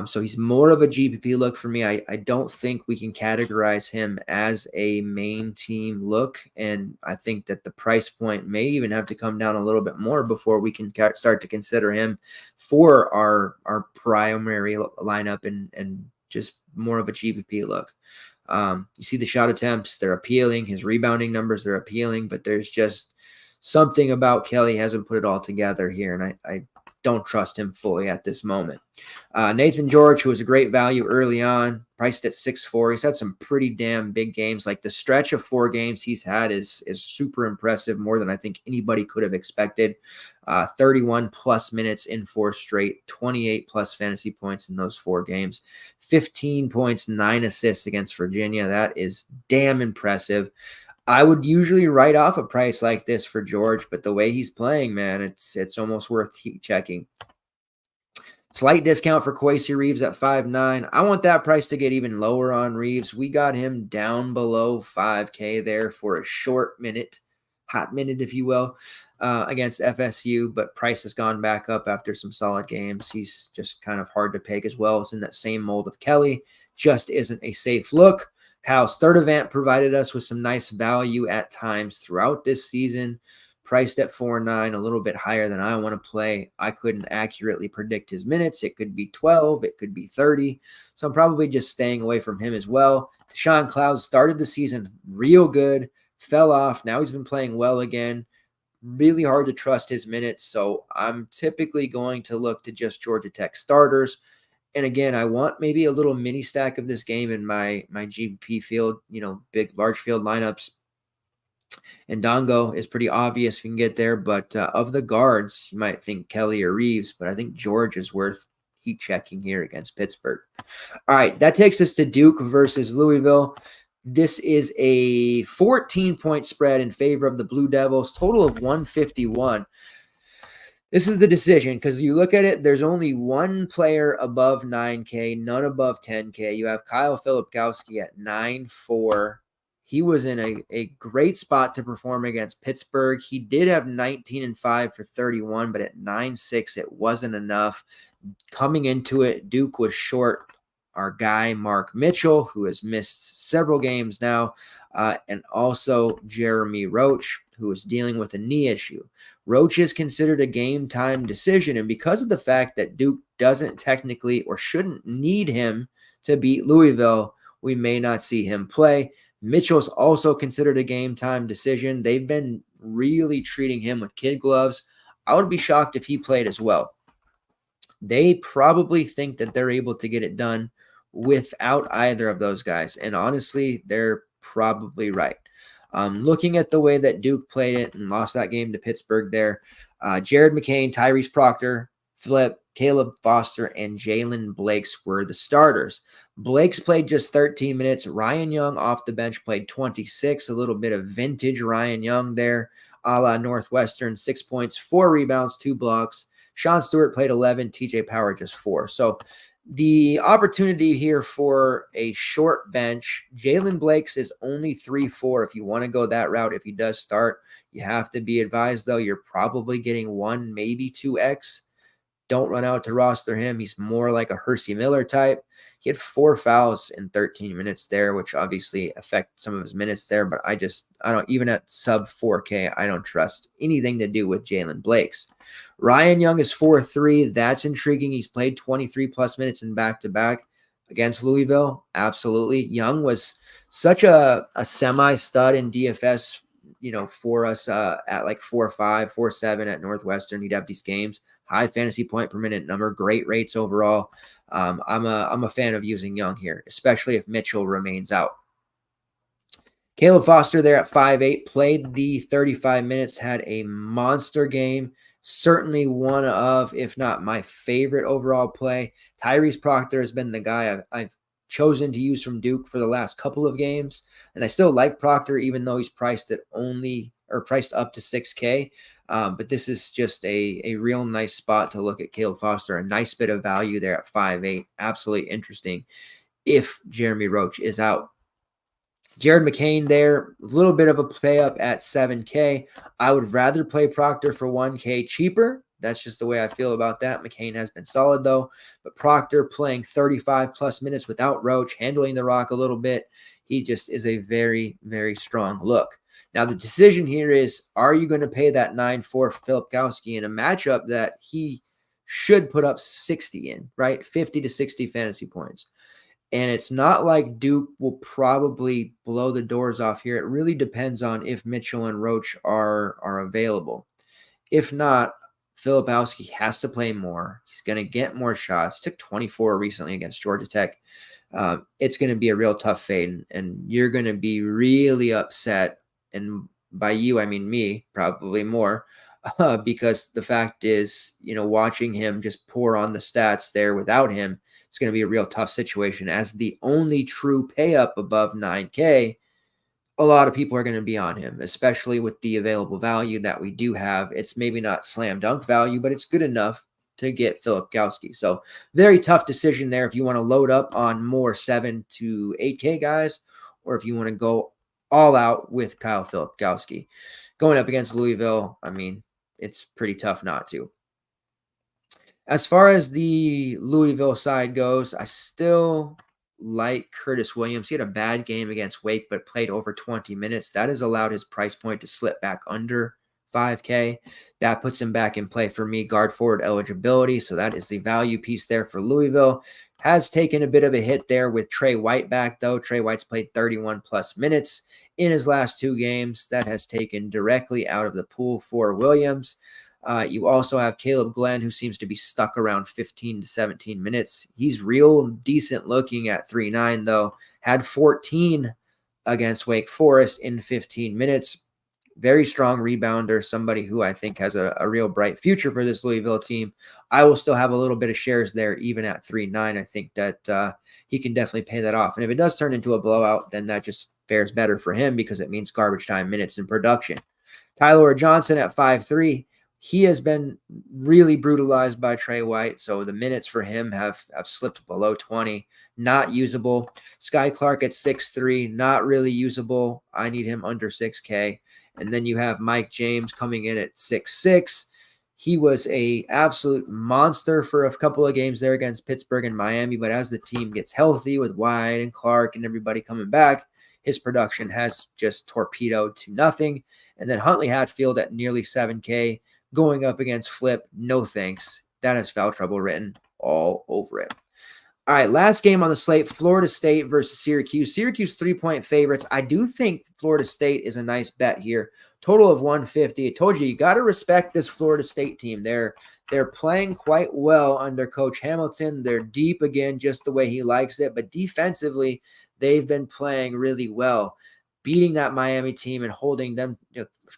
So he's more of a GPP look for me. I don't think we can categorize him as a main team look. And I think that the price point may even have to come down a little bit more before we can start to consider him for our primary lineup and just more of a GPP look. You see the shot attempts, they're appealing. His rebounding numbers, they're appealing. But there's just something about Kelly hasn't put it all together here. And I don't trust him fully at this moment. Nathan George, who was a great value early on, priced at 6'4". He's had some pretty damn big games. Like the stretch of 4 games he's had is super impressive, more than I think anybody could have expected. 31 plus minutes in 4 straight, 28 plus fantasy points in those 4 games, 15 points, 9 assists against Virginia. That is damn impressive. I would usually write off a price like this for George, but the way he's playing, man, it's almost worth checking. Slight discount for Kwesi Reeves at 5'9". I want that price to get even lower on Reeves. We got him down below 5K there for a short minute, hot minute, if you will, against FSU, but price has gone back up after some solid games. He's just kind of hard to peg as well. It's in that same mold of Kelly. Just isn't a safe look. Kyle Sturdivant provided us with some nice value at times throughout this season, priced at 4.9, a little bit higher than I want to play. I couldn't accurately predict his minutes. It could be 12, it could be 30. So I'm probably just staying away from him as well. Deshaun Cloud started the season real good, fell off. Now he's been playing well again. Really hard to trust his minutes. So I'm typically going to look to just Georgia Tech starters. And again, I want maybe a little mini stack of this game in my GPP field, big, large field lineups. And Dongo is pretty obvious if you can get there. But of the guards, you might think Kelly or Reeves, but I think George is worth heat checking here against Pittsburgh. All right, that takes us to Duke versus Louisville. This is a 14-point spread in favor of the Blue Devils, total of 151. This is the decision because you look at it, there's only one player above 9K, none above 10K. You have Kyle Filipkowski at 9.4. He was in a great spot to perform against Pittsburgh. He did have 19 and 5 for 31, but at 9.6, it wasn't enough. Coming into it, Duke was short our guy Mark Mitchell, who has missed several games now, and also Jeremy Roach, who is dealing with a knee issue. Roach is considered a game time decision, and because of the fact that Duke doesn't technically or shouldn't need him to beat Louisville, we may not see him play. Mitchell's also considered a game time decision. They've been really treating him with kid gloves. I would be shocked if he played as well. They probably think that they're able to get it done without either of those guys. And honestly, they're probably right. Looking at the way that Duke played it and lost that game to Pittsburgh there, Jared McCain, Tyrese Proctor, Flip, Caleb Foster, and Jalen Blakes were the starters. Blakes played just 13 minutes. Ryan Young off the bench played 26, a little bit of vintage Ryan Young there, a la Northwestern, 6 points, 4 rebounds, 2 blocks. Sean Stewart played 11, TJ Power just 4. So the opportunity here for a short bench, Jalen Blakes is only 3.4 if you want to go that route. If he does start, you have to be advised, though, you're probably getting 1, maybe 2x. Don't run out to roster him. He's more like a Hersey Miller type. He had 4 fouls in 13 minutes there, which obviously affect some of his minutes there. But I don't, even at sub 4K, I don't trust anything to do with Jalen Blakes. Ryan Young is 4.3. That's intriguing. He's played 23 plus minutes in back-to-back against Louisville. Absolutely. Young was such a semi-stud in DFS, for us at like 4.5, 4.7 at Northwestern. He'd have these games. High fantasy point per minute number, great rates overall. I'm a fan of using Young here, especially if Mitchell remains out. Caleb Foster there at 5'8", played the 35 minutes, had a monster game. Certainly one of, if not my favorite overall play. Tyrese Proctor has been the guy I've chosen to use from Duke for the last couple of games, and I still like Proctor even though he's priced up to 6K. But this is just a real nice spot to look at Caleb Foster. A nice bit of value there at 5'8". Absolutely interesting if Jeremy Roach is out. Jared McCain there, a little bit of a play up at 7K. I would rather play Proctor for 1K cheaper That's just the way I feel about that. McCain has been solid, though. But Proctor playing 35-plus minutes without Roach, handling the rock a little bit. He just is a very, very strong look. Now, the decision here is, are you going to pay that 9-4 for Filipkowski in a matchup that he should put up 60 in, right? 50 to 60 fantasy points. And it's not like Duke will probably blow the doors off here. It really depends on if Mitchell and Roach are available. If not, Filipowski has to play more. He's going to get more shots. Took 24 recently against Georgia Tech. It's going to be a real tough fade, and you're going to be really upset. And by you, I mean me, probably more, because the fact is, watching him just pour on the stats there without him, it's going to be a real tough situation. As the only true pay up above 9K, a lot of people are going to be on him, especially with the available value that we do have. It's maybe not slam dunk value, but it's good enough to get Filipkowski. So very tough decision there if you want to load up on more 7 to 8K guys, or if you want to go all out with Kyle Filipkowski. Going up against Louisville, I mean, it's pretty tough not to. As far as the Louisville side goes, I still like Curtis Williams. He had a bad game against Wake, but played over 20 minutes. That has allowed his price point to slip back under 5K. That puts him back in play for me, guard forward eligibility. So that is the value piece there for Louisville. Has taken a bit of a hit there with Trey White back, though. Trey White's played 31-plus minutes in his last 2 games. That has taken directly out of the pool for Williams. You also have Caleb Glenn, who seems to be stuck around 15 to 17 minutes. He's real decent looking at 3.9, though. Had 14 against Wake Forest in 15 minutes. Very strong rebounder, somebody who I think has a real bright future for this Louisville team. I will still have a little bit of shares there, even at 3.9. I think that he can definitely pay that off. And if it does turn into a blowout, then that just fares better for him because it means garbage time minutes in production. Tyler Johnson at 5.3. He has been really brutalized by Trey White, so the minutes for him have slipped below 20. Not usable. Sky Clark at 6.3, not really usable. I need him under 6K. And then you have Mike James coming in at 6.6. He was a absolute monster for a couple of games there against Pittsburgh and Miami, but as the team gets healthy with White and Clark and everybody coming back, his production has just torpedoed to nothing. And then Huntley Hatfield at nearly 7K. Going up against Flip, no thanks. That has foul trouble written all over it. All right, last game on the slate, Florida State versus Syracuse. Syracuse 3-point favorites. I do think Florida State is a nice bet here. Total of 150. I told you got to respect this Florida State team. They're playing quite well under Coach Hamilton. They're deep again, just the way he likes it. But defensively, they've been playing really well, beating that Miami team and holding them,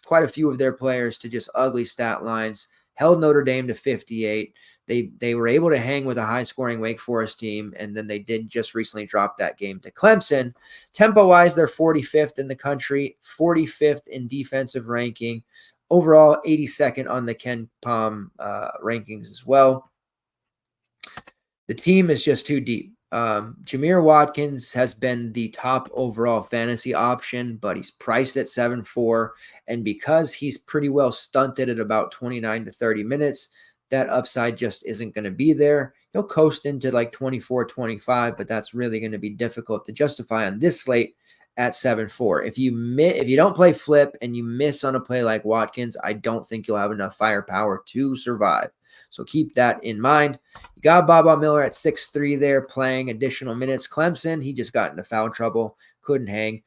quite a few of their players to just ugly stat lines. Held Notre Dame to 58. They were able to hang with a high-scoring Wake Forest team, and then they did just recently drop that game to Clemson. Tempo-wise, they're 45th in the country, 45th in defensive ranking. Overall, 82nd on the Ken Pom rankings as well. The team is just too deep. Jameer Watkins has been the top overall fantasy option, but he's priced at 7.4. And because he's pretty well stunted at about 29 to 30 minutes, that upside just isn't going to be there. He'll coast into like 24, 25, but that's really going to be difficult to justify on this slate at 7.4. If you don't play Flip and you miss on a play like Watkins, I don't think you'll have enough firepower to survive. So keep that in mind. You got Baba Miller at 6.3 there playing additional minutes. Clemson, he just got into foul trouble, couldn't hang.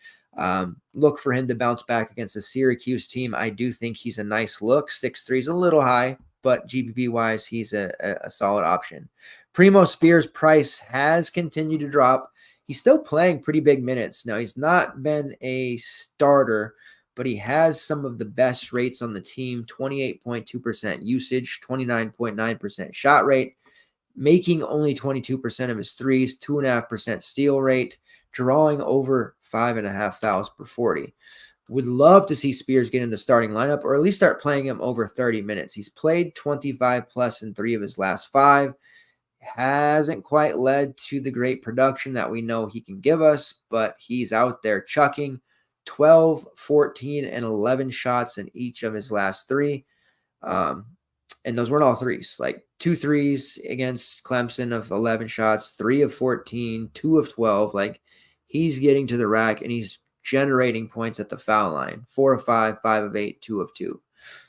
Look for him to bounce back against the Syracuse team. I do think he's a nice look. 6.3 is a little high, but GPP-wise, he's a solid option. Primo Spears' price has continued to drop. He's still playing pretty big minutes. Now, he's not been a starter, but he has some of the best rates on the team, 28.2% usage, 29.9% shot rate, making only 22% of his threes, 2.5% steal rate, drawing over 5.5 fouls per 40. Would love to see Spears get in the starting lineup or at least start playing him over 30 minutes. He's played 25 plus in 3 of his last 5. Hasn't quite led to the great production that we know he can give us, but he's out there chucking 12, 14, and 11 shots in each of his last 3. And those weren't all threes, like 2 threes against Clemson of 11 shots, 3 of 14, 2 of 12. Like he's getting to the rack and he's generating points at the foul line, 4 of 5, 5 of 8, 2 of 2.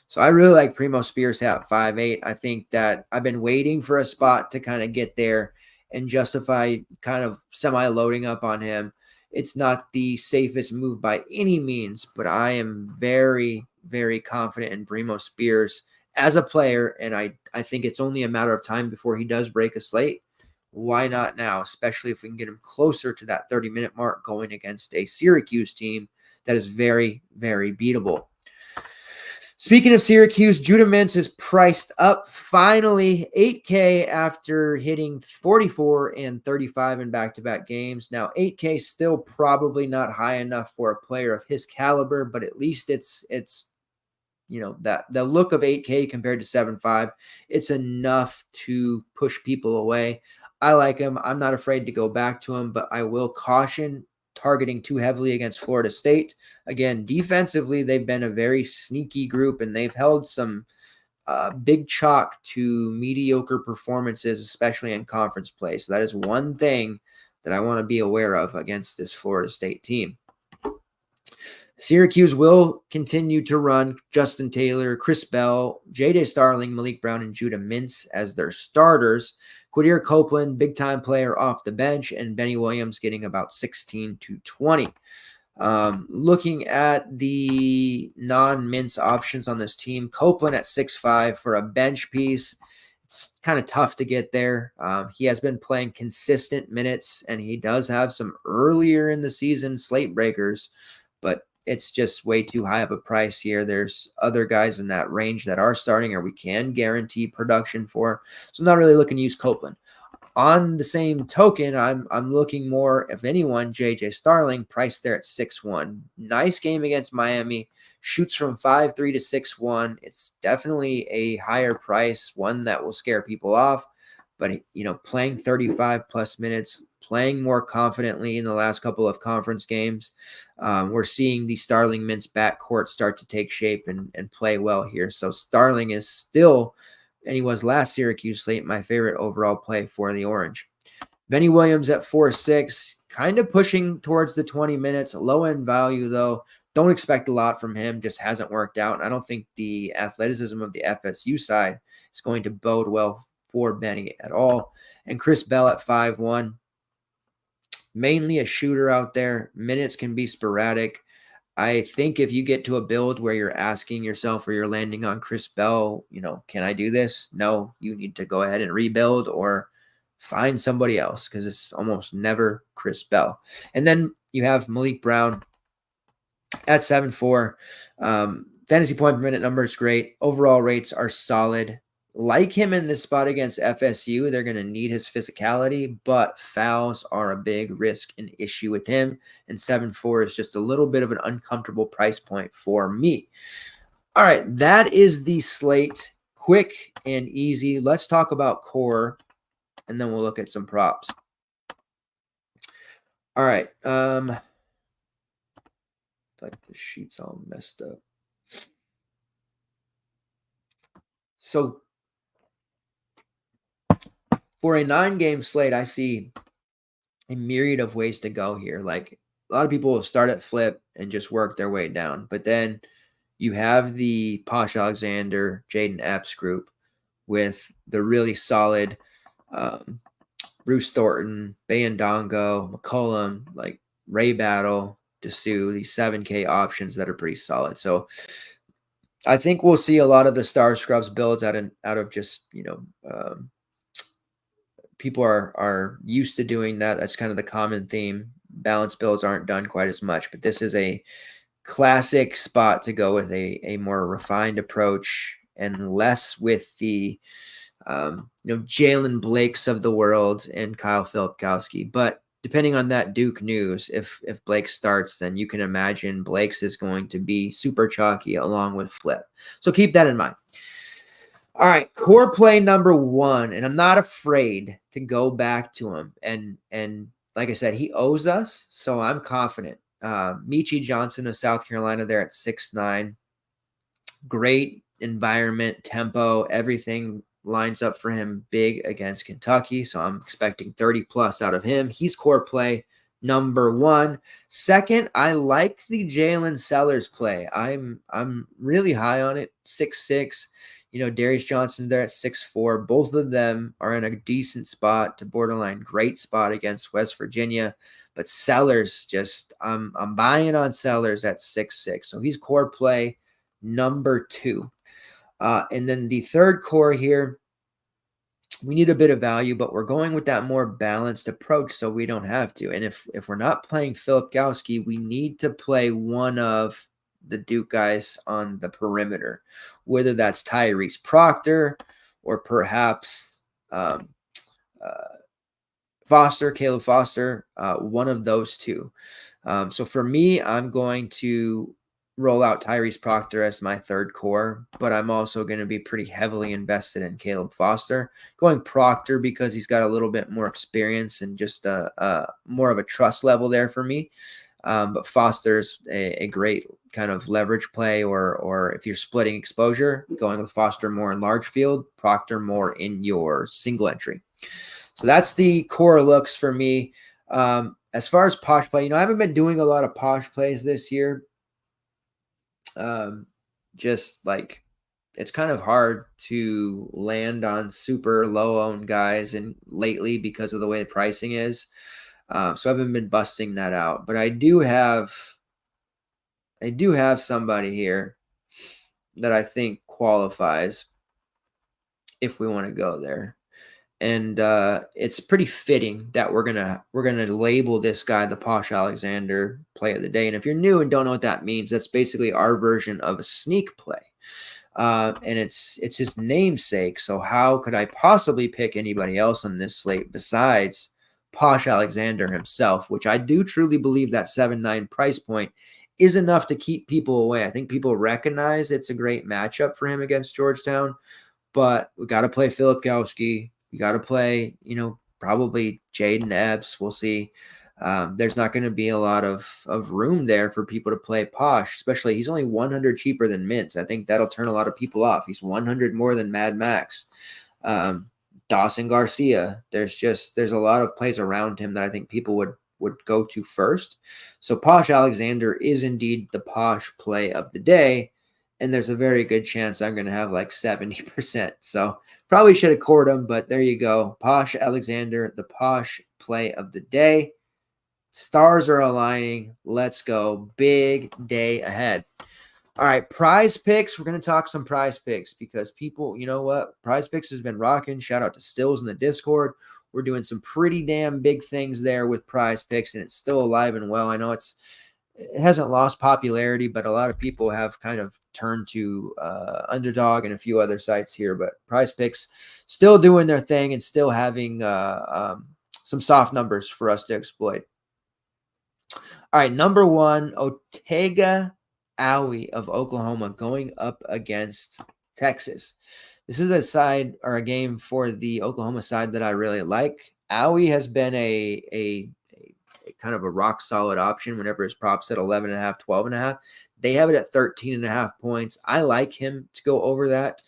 So I really like Primo Spears at 5'8". I think that I've been waiting for a spot to kind of get there and justify kind of semi-loading up on him. It's not the safest move by any means, but I am very, very confident in Primo Spears as a player, and I think it's only a matter of time before he does break a slate. Why not now, especially if we can get him closer to that 30-minute mark going against a Syracuse team that is very, very beatable. Speaking of Syracuse, Judah Mintz is priced up finally $8K after hitting 44 and 35 in back-to-back games. Now, $8K still probably not high enough for a player of his caliber, but at least it's that the look of 8K compared to 7.5, it's enough to push people away. I like him. I'm not afraid to go back to him, but I will caution targeting too heavily against Florida State. Again, defensively, they've been a very sneaky group, and they've held some big chalk to mediocre performances, especially in conference play. So that is one thing that I want to be aware of against this Florida State team. Syracuse will continue to run Justin Taylor, Chris Bell, J.J. Starling, Malik Brown, and Judah Mintz as their starters. Quadir Copeland, big-time player off the bench, and Benny Williams getting about 16 to 20. Looking at the non-Mintz options on this team, Copeland at 6'5" for a bench piece. It's kind of tough to get there. He has been playing consistent minutes, and he does have some earlier in the season slate breakers, but it's just way too high of a price here. There's other guys in that range that are starting or we can guarantee production for. So I'm not really looking to use Copeland. On the same token, I'm looking more, if anyone, J.J. Starling, priced there at 6'1". Nice game against Miami. Shoots from 5'3" to 6'1". It's definitely a higher price, one that will scare people off. But, playing 35-plus minutes, playing more confidently in the last couple of conference games. We're seeing the Starling Mintz backcourt start to take shape and play well here. So Starling is still, and he was last Syracuse slate, my favorite overall play for the Orange. Benny Williams at 4'6", kind of pushing towards the 20 minutes. Low-end value, though. Don't expect a lot from him. Just hasn't worked out. And I don't think the athleticism of the FSU side is going to bode well for Benny at all. And Chris Bell at 5'1". Mainly a shooter out there. Minutes can be sporadic. I think if you get to a build where you're asking yourself or you're landing on Chris Bell, can I do this? No, you need to go ahead and rebuild or find somebody else because it's almost never Chris Bell. And then you have Malik Brown at 7'4". Fantasy point per minute number is great. Overall rates are solid. Like him in this spot against FSU, they're going to need his physicality, but fouls are a big risk and issue with him, and 7'4" is just a little bit of an uncomfortable price point for me. All right, that is the slate. Quick and easy. Let's talk about core, and then we'll look at some props. All right. Like the sheet's all messed up. So for a 9-game slate, I see a myriad of ways to go here. Like a lot of people will start at flip and just work their way down. But then you have the Posh Alexander, Jaden Epps group with the really solid Bruce Thornton, Bayandongo, McCollum, like Ray Battle, Dessou, these 7K options that are pretty solid. So I think we'll see a lot of the Star Scrubs builds out of just, people are used to doing that. That's kind of the common theme. Balance builds aren't done quite as much, but this is a classic spot to go with a more refined approach and less with the Jalen Blakes of the world and Kyle Filipkowski. But depending on that Duke news, if Blake starts, then you can imagine Blake's is going to be super chalky along with Flip. So keep that in mind. All right, core play number 1, and I'm not afraid to go back to him. And like I said, he owes us, so I'm confident. Michi Johnson of South Carolina there at 6'9". Great environment, tempo, everything lines up for him big against Kentucky. So I'm expecting 30 plus out of him. He's core play number 1. Second, I like the Jalen Sellers play. I'm really high on it. 6'6". Darius Johnson's there at 6'4". Both of them are in a decent spot to borderline great spot against West Virginia. But Sellers, I'm buying on Sellers at 6'6". So he's core play number 2. And then the third core here, we need a bit of value, but we're going with that more balanced approach so we don't have to. And if we're not playing Filipkowski, we need to play one of the Duke guys on the perimeter, whether that's Tyrese Proctor or perhaps Caleb Foster, one of those two. So for me, I'm going to roll out Tyrese Proctor as my third core, but I'm also going to be pretty heavily invested in Caleb Foster. Going Proctor because he's got a little bit more experience and just more of a trust level there for me. But Foster's a great kind of leverage play, or if you're splitting exposure, going with Foster more in large field, Proctor more in your single entry. So that's the core looks for me. As far as Posh play, I haven't been doing a lot of Posh plays this year. Just like it's kind of hard to land on super low owned guys and lately because of the way the pricing is. So I haven't been busting that out, but I do have somebody here that I think qualifies if we want to go there. And it's pretty fitting that we're gonna label this guy the Posh Alexander play of the day. And if you're new and don't know what that means, that's basically our version of a sneak play. And it's his namesake. So how could I possibly pick anybody else on this slate besides Posh Alexander himself, which I do truly believe that 7-9 price point is enough to keep people away. I think people recognize it's a great matchup for him against Georgetown, but we got to play Filipkowski. You got to play, probably Jaden Epps. We'll see. There's not going to be a lot of room there for people to play Posh, especially he's only 100 cheaper than Mintz. I think that'll turn a lot of people off. He's 100 more than Mad Max. Dawson Garcia. There's a lot of plays around him that I think people would go to first. So Posh Alexander is indeed the Posh play of the day. And there's a very good chance I'm going to have like 70%. So probably should have cored him, but there you go. Posh Alexander, the Posh play of the day. Stars are aligning. Let's go. Big day ahead. All right, PrizePicks. We're going to talk some PrizePicks because people, you know what? PrizePicks has been rocking. Shout out to Stills in the Discord. We're doing some pretty damn big things there with PrizePicks, and it's still alive and well. I know it hasn't lost popularity, but a lot of people have kind of turned to Underdog and a few other sites here. But PrizePicks still doing their thing and still having some soft numbers for us to exploit. All right, number 1, Otega Aoi of Oklahoma going up against Texas. This is a side or a game for the Oklahoma side that I really like. Aoi has been a kind of a rock solid option whenever his props at 11.5, 12.5. They have it at 13.5 points. I like him to go over that.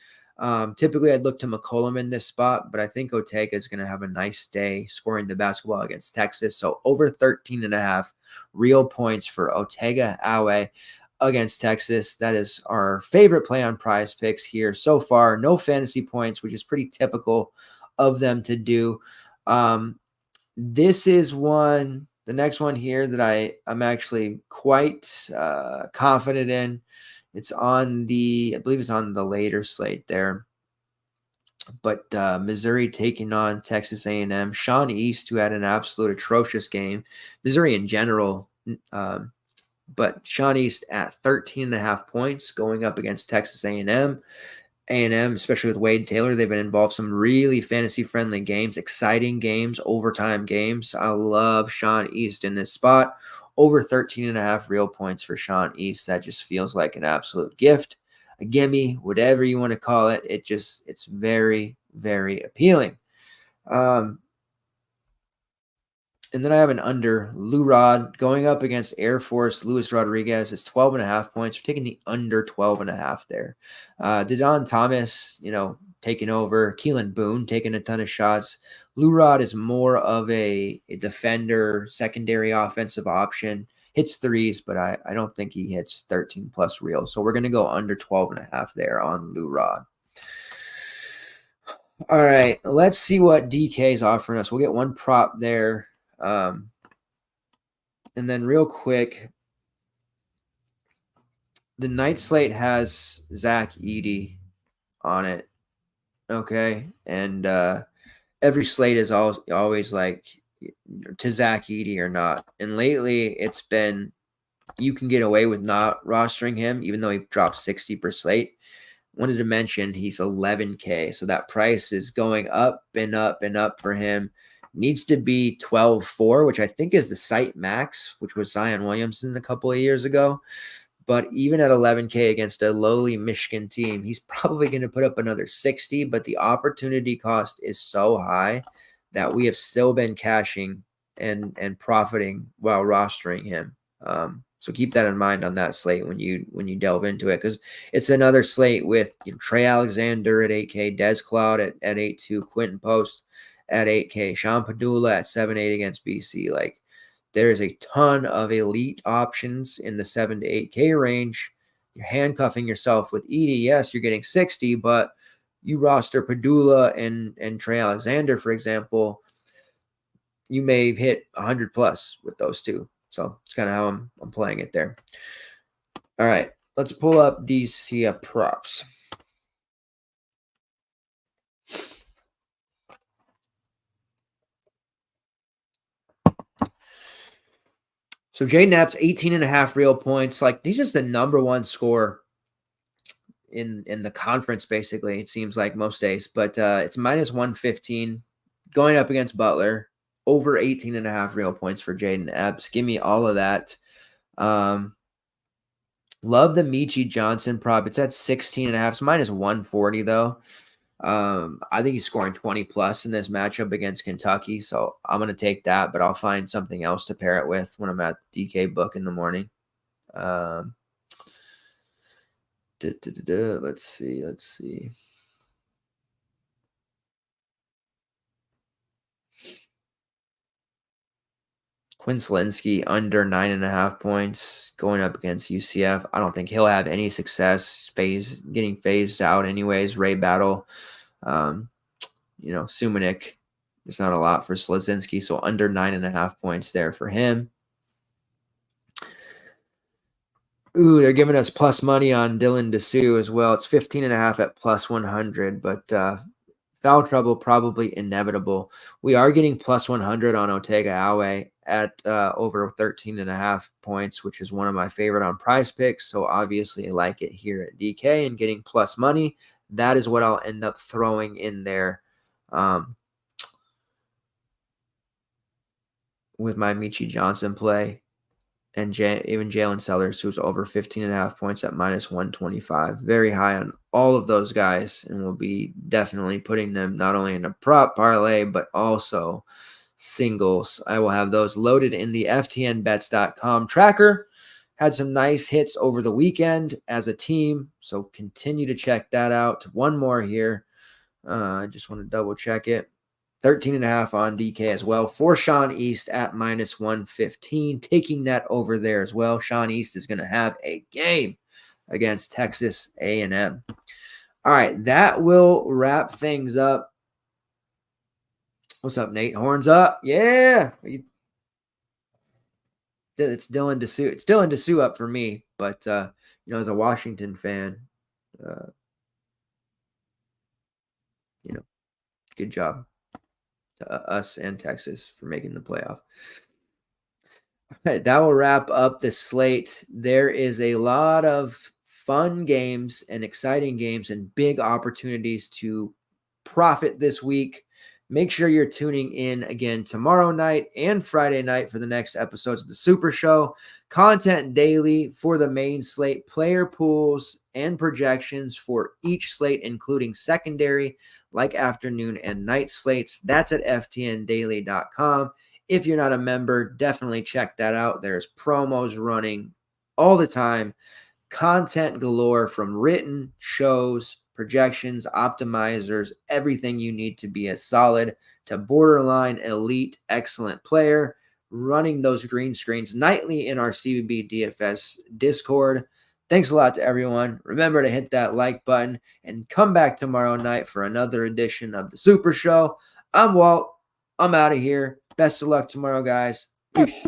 Typically, I'd look to McCollum in this spot, but I think Otega is going to have a nice day scoring the basketball against Texas. So over 13.5 real points for Otega Aoi against Texas. That is our favorite play on PrizePicks here so far. No fantasy points, which is pretty typical of them to do. This is one. The next one here that I'm actually quite confident in. It's on I believe it's on the later slate there. But Missouri taking on Texas A&M. Sean East, who had an absolute atrocious game. Missouri in general, but Sean East at 13.5 points going up against Texas A&M. A&M, especially with Wade Taylor, they've been involved in some really fantasy-friendly games, exciting games, overtime games. I love Sean East in this spot. Over 13.5 real points for Sean East. That just feels like an absolute gift, a gimme, whatever you want to call it. It's very, very appealing. And then I have an under. Lou Rod going up against Air Force Luis Rodriguez. It's 12.5 points. We're taking the under 12.5 there. Jaylen Thomas, taking over. Keelan Boone taking a ton of shots. Lou Rod is more of a defender, secondary offensive option. Hits threes, but I don't think he hits 13 plus real. So we're going to go under 12.5 there on Lou Rod. All right, let's see what DK is offering us. We'll get one prop there. And then real quick, the night slate has Zach Edey on it. Okay. And every slate is always like to Zach Edey or not. And lately it's been you can get away with not rostering him, even though he dropped 60 per slate. Wanted to mention he's 11K. So that price is going up and up and up for him. Needs to be 12.4, which I think is the site max, which was Zion Williamson a couple of years ago. But even at 11K against a lowly Michigan team, he's probably going to put up another 60. But the opportunity cost is so high that we have still been cashing and profiting while rostering him. So keep that in mind on that slate when you delve into it, because it's another slate with Trey Alexander at 8K, Des Cloud at 8.2, Quentin Post at 8K, Sean Padula at 7.8 against BC. Like, there's a ton of elite options in the 7 to 8K range. You're handcuffing yourself with Edey. Yes, you're getting 60, but you roster Padula and Trey Alexander, for example, you may hit 100 plus with those two. So it's kind of how I'm playing it there. All right, let's pull up these props. So Jay Knapp's 18.5 real points. Like, he's just the number one scorer in the conference, basically, it seems like most days. But it's minus 115 going up against Butler. Over 18.5 real points for Jaden Epps. Give me all of that. Love the Michi Johnson prop. It's at 16.5. It's minus 140, though. I think he's scoring 20 plus in this matchup against Kentucky, so I'm going to take that, but I'll find something else to pair it with when I'm at DK book in the morning. Let's see. Quinn Slinsky under 9.5 points going up against UCF. I don't think he'll have any success getting phased out anyways. Ray Battle, Sumanik. There's not a lot for Slinsky, so under 9.5 points there for him. Ooh, they're giving us plus money on Dylan Dessou as well. It's 15.5 at plus 100, but foul trouble probably inevitable. We are getting plus 100 on Otega Awe at over 13.5 points, which is one of my favorite on PrizePicks. So obviously I like it here at DK and getting plus money. That is what I'll end up throwing in there with my Michi Johnson play. And even Jalen Sellers, who's over 15.5 points at minus 125. Very high on all of those guys, and we'll be definitely putting them not only in a prop parlay, but also singles. I will have those loaded in the FTNBets.com tracker. Had some nice hits over the weekend as a team, so continue to check that out. One more here. I just want to double check it. 13.5 on DK as well for Sean East at minus 115, taking that over there as well. Sean East is going to have a game against Texas A&M. All right, that will wrap things up. What's up, Nate? Horns up. Yeah. It's Dylan Dessou. It's Dylan Dessou up for me, but, as a Washington fan, good job to us and Texas for making the playoff. All right, that will wrap up the slate. There is a lot of fun games and exciting games and big opportunities to profit this week. Make sure you're tuning in again tomorrow night and Friday night for the next episodes of the Super Show. Content daily for the main slate, player pools and projections for each slate, including secondary, like afternoon and night slates. That's at ftndaily.com. If you're not a member, definitely check that out. There's promos running all the time, content galore from written shows, projections, optimizers, everything you need to be a solid to borderline elite excellent player, running those green screens nightly in our CBB DFS Discord. Thanks a lot to everyone. Remember to hit that like button and come back tomorrow night for another edition of the Super Show. I'm Walt. I'm out of here. Best of luck tomorrow, guys. Peace.